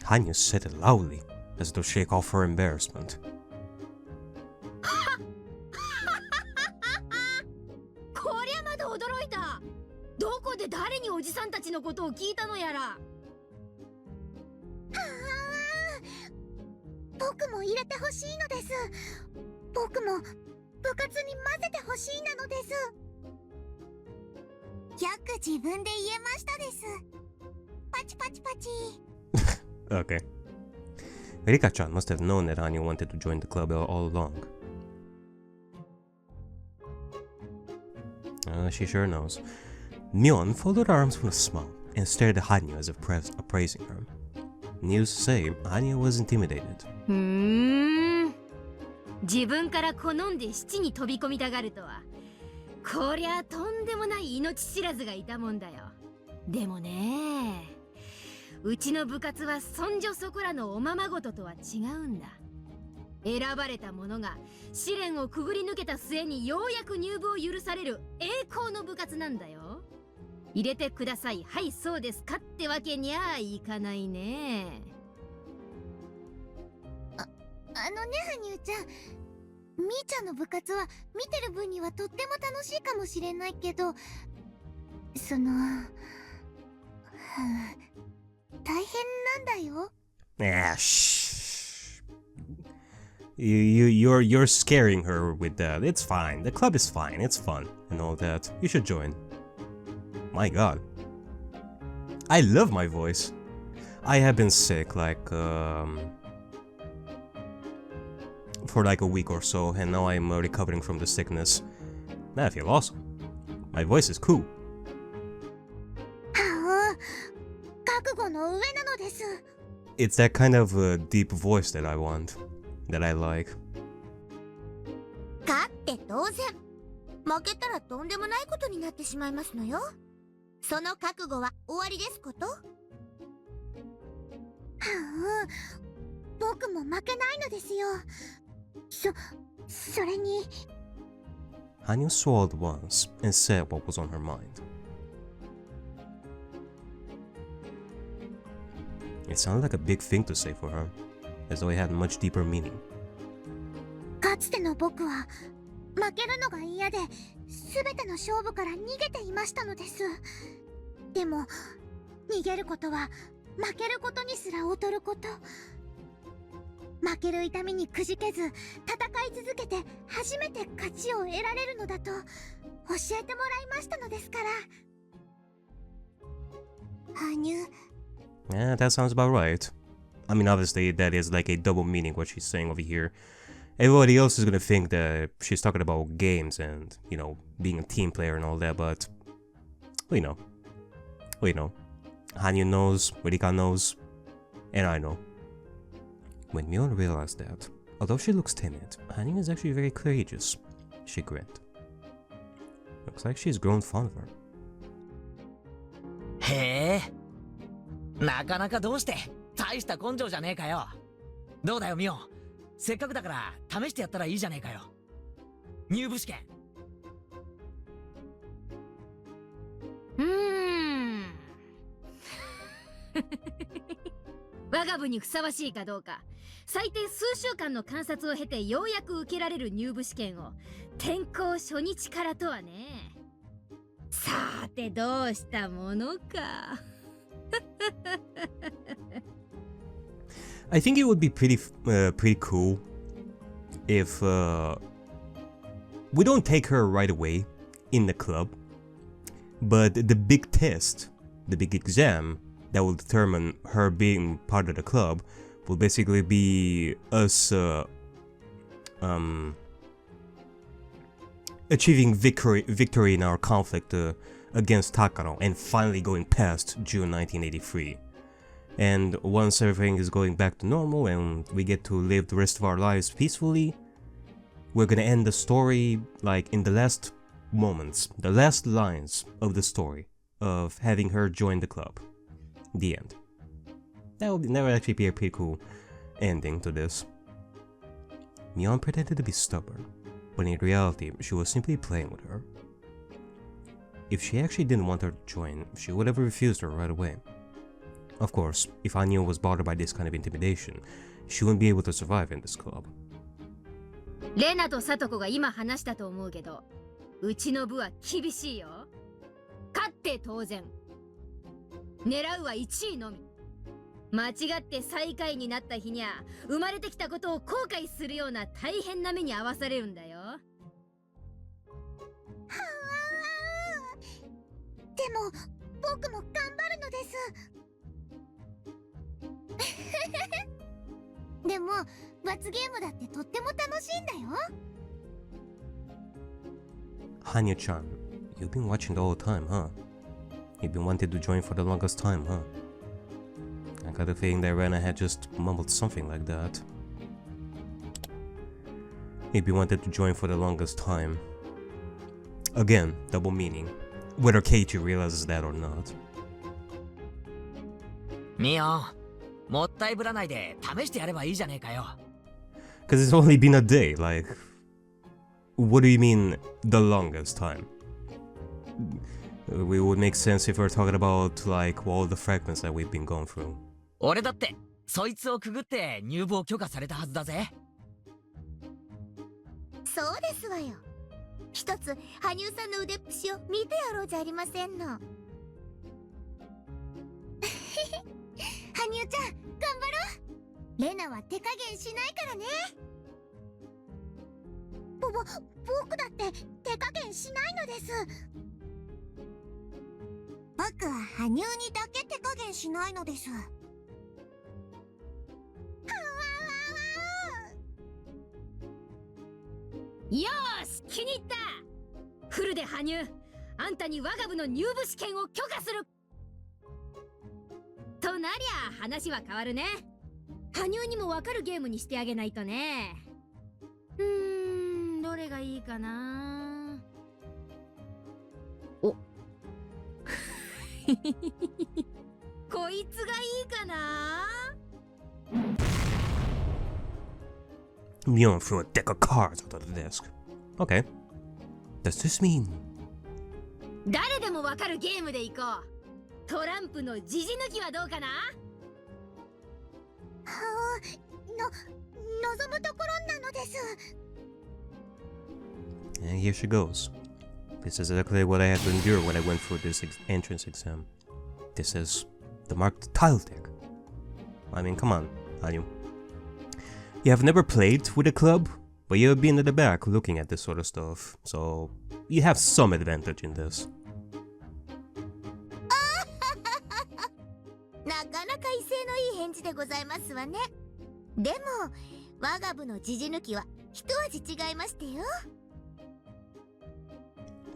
Hanyu said it loudly, as though to shake off her embarrassment. こりゃまだ驚いた。どこで誰におじさんたちのことを聞いたのやら。僕も入れてほしいのです。僕も部活に混ぜてほしいなのです。よく自分で言えましたです。パチパチパチ。Okay. Rika-chan must have known that Hanyu wanted to join the club all along. She sure knows. Myeon folded her arms with a smile and stared at Hanyu as if appraising her. Needless to say, Hanyu was intimidated. 自分から好んで七に飛び込みたがるとは。こりゃとんでもない命知らずがいたもんだよ。でもね、うちの部活はそんじょそこらのおままごととは違うんだ。選ばれた者が試練をくぐり抜けた末にようやく入部を許される栄光の部活なんだよ。入れてください、はいそうですかってわけにゃいかないね。ハニューちゃん、みーちゃんの部活は見てる分にはとっても楽しいかもしれないけど、その…大変なんだよ。Ah, shh. You're scaring her with that. It's fine. The club is fine. It's fun and all that. You should join. My God. I love my voice. I have been sick for like a week or so, and now I'm recovering from the sickness. I feel awesome. My voice is cool. 覚悟の上なのです。 It's that kind of deep voice that I want, that I like. 勝って当然。負けたらとんでもないことになってしまいますのよ。その覚悟は終わりですこと？僕も負けないのですよ。それに… Hanyu swallowed once and said what was on her mind. It sounded like a big thing to say for her, as though it had much deeper meaning. かつての僕は負けるのが嫌で全ての勝負から逃げていましたのです。でも逃げることは負けることにすら劣ること。負ける痛みにくじけず戦い続けて初めて勝ちを得られるのだと教えてもらいましたのですから。羽生… Yeah, that sounds about right. I mean, obviously, that is like a double meaning what she's saying over here. Everybody else is gonna think that she's talking about games and, you know, being a team player and all that, but we know. Hanyu knows, Rika knows, and I know. When Myeon realized that, although she looks timid, Hanyu is actually very courageous, she grinned. Looks like she's grown fond of her. へえ、なかなかどうして大した根性じゃねえかよ。どうだよミオ、せっかくだから試してやったらいいじゃねえかよ。入部試験。我が部にふさわしいかどうか、最低数週間の観察を経てようやく受けられる入部試験を転校初日からとはね。さてどうしたものか。I think it would be pretty cool if we don't take her right away in the club, but the big test, the big exam that will determine her being part of the club will basically be us achieving victory in our conflict against Takano and finally going past June 1983. And once everything is going back to normal and we get to live the rest of our lives peacefully, we're gonna end the story like in the last moments, the last lines of the story of having her join the club. The end. That would actually be a pretty cool ending to this. Mion pretended to be stubborn, but in reality, she was simply playing with her. If she actually didn't want her to join, she would have refused her right away. Of course, if Hanyo was bothered by this kind of intimidation, she wouldn't be able to survive in this club. レナとサトコが今話したと思うけど、うちの部は厳しいよ。勝って当然。狙うは1位のみ。間違って最下位になった日にゃ、生まれてきたことを後悔するような大変な目に遭わされるんだよ。でも僕も頑張るのです。でも罰ゲームだってとっても楽しいんだよ。Hanyo-chan, you've been watching the whole time, huh? You've been wanting to join for the longest time, huh? I got a feeling that Rena had just mumbled something like that. You've been wanting to join for the longest time. Again, double meaning. Whether Keiichi realizes that or not. ミオ、もったいぶらないで試してやればいいじゃねえかよ。Cause it's only been a day, like... What do you mean, the longest time? It would make sense if we're talking about, like, all the fragments that we've been going through. 俺だって、そいつをくぐって入部を許可されたはずだぜ。そうですわよ。一つ、羽生さんの腕っぷしを見てやろうじゃありませんの。羽生ちゃん、頑張ろう。レナは手加減しないからね。僕だって手加減しないのです。僕は羽生にだけ手加減しないのです。よーし、気に入った。フルで羽生、あんたに我が部の入部試験を許可する。となりゃ話は変わるね。羽生にも分かるゲームにしてあげないとね。どれがいいかな。おこいつがいいかな。Mion threw a deck of cards onto the desk. Okay. Does this mean... 誰でもわかるゲームでいこう。トランプのジジ抜きはどうかな。望むところなのです。And here she goes. This is exactly what I had to endure when I went through this entrance exam. This is the marked tile deck. I mean, come on, Hanyu. You have never played with a club, but you have been at the back looking at this sort of stuff, so you have some advantage in this. なかなか威勢のいい返事でございますわね。でも我が部のジジ抜きは一味違いましてよ。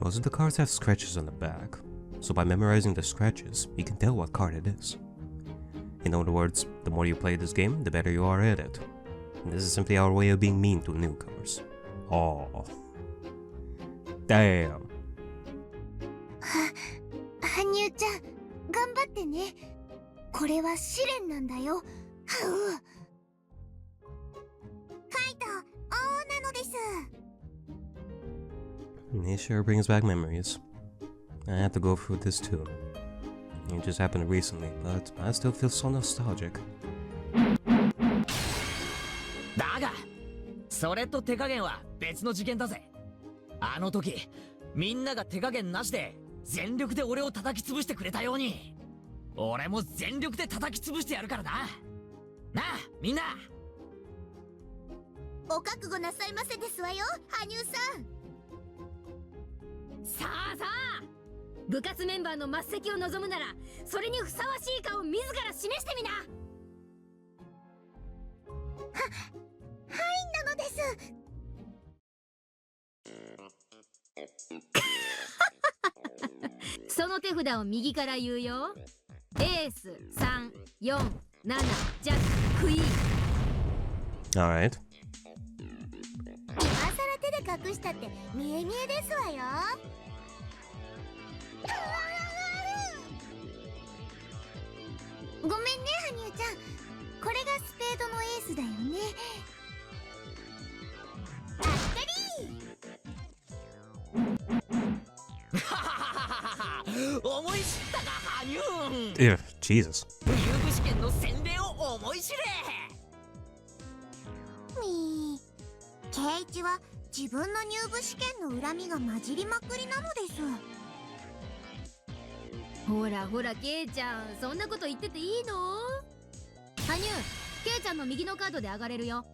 Most of the cards have scratches on the back, so by memorizing the scratches, you can tell what card it is. In other words, the more you play this game, the better you are at it. And this is simply our way of being mean to newcomers. Oh. Damn. ってね。これは試練なんだよ。はう。カイト、王なのです。It sure brings back memories. I had to go through this too. It just happened recently, but I still feel so nostalgic. だが、それと手加減は別の事件だぜ。あの時、みんなが手加減なしで全力で俺を叩き潰してくれたように、俺も全力で叩き潰してやるからな。なあ、みんな。お覚悟なさいませですわよ、羽生さん。さあさあ、部活メンバーの末席を望むなら、それにふさわしいかを自ら示してみな。はいなのです。その手札を右から言うよ。エース3、4、7、ジャック、クイーン。Alright. 今さら手で隠したって見え見えですわよ。ごめんね、羽生ちゃん。これがスペードのエースだよね。あっかり思い知ったか、羽生。 Ew, Jesus. 入部試験の洗礼を思い知れ。みー、圭一は自分の入部試験の恨みが混じりまくりなのです。ほらほら、ケイちゃん、そんなこと言ってていいの？羽生、ケイちゃんの右のカードで上がれるよ。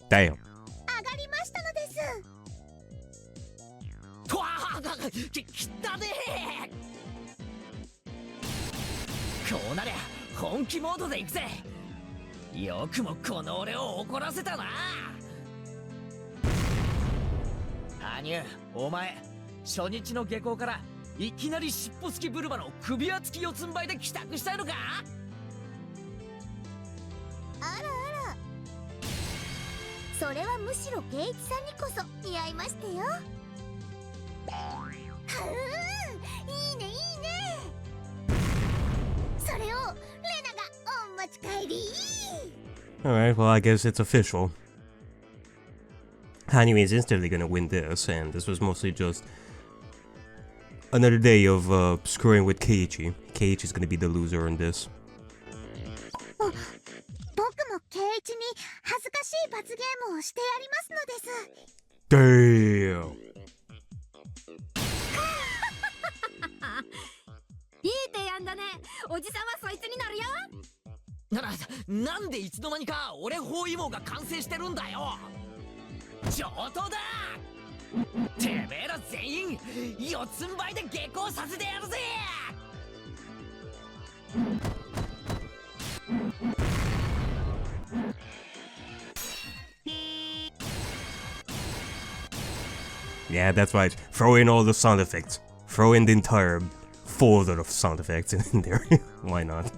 Damn. 上がりましたのです。とわー、きったねー。こうなりゃ本気モードで行くぜ。よくもこの俺を怒らせたな。羽生、お前初日の下校からいきなり尻尾付きブルマの首輪付き四つん這いで帰宅したいのか。あらあら、それはむしろ圭一さんにこそ似合いましたよ。はう、いいねいいね。それをレナがお持ち帰り。 Alright, well, I guess it's official. Hanyu is instantly gonna win this, and this was mostly just another day of screwing with Keiichi. Keiichi's gonna be the loser in this. 僕も圭一に恥ずかしい罰ゲームをしてやりますのです。Damn! いい提案だね。おじさんはそいつになるよ。なんでいつの間にか俺包囲網が完成してるんだよ。上等だ。てめえら全員四つん這いで下校させてやるぜ。Yeah, that's right. Throw in all the sound effects. Throw in the entire folder of sound effects in there. Why not?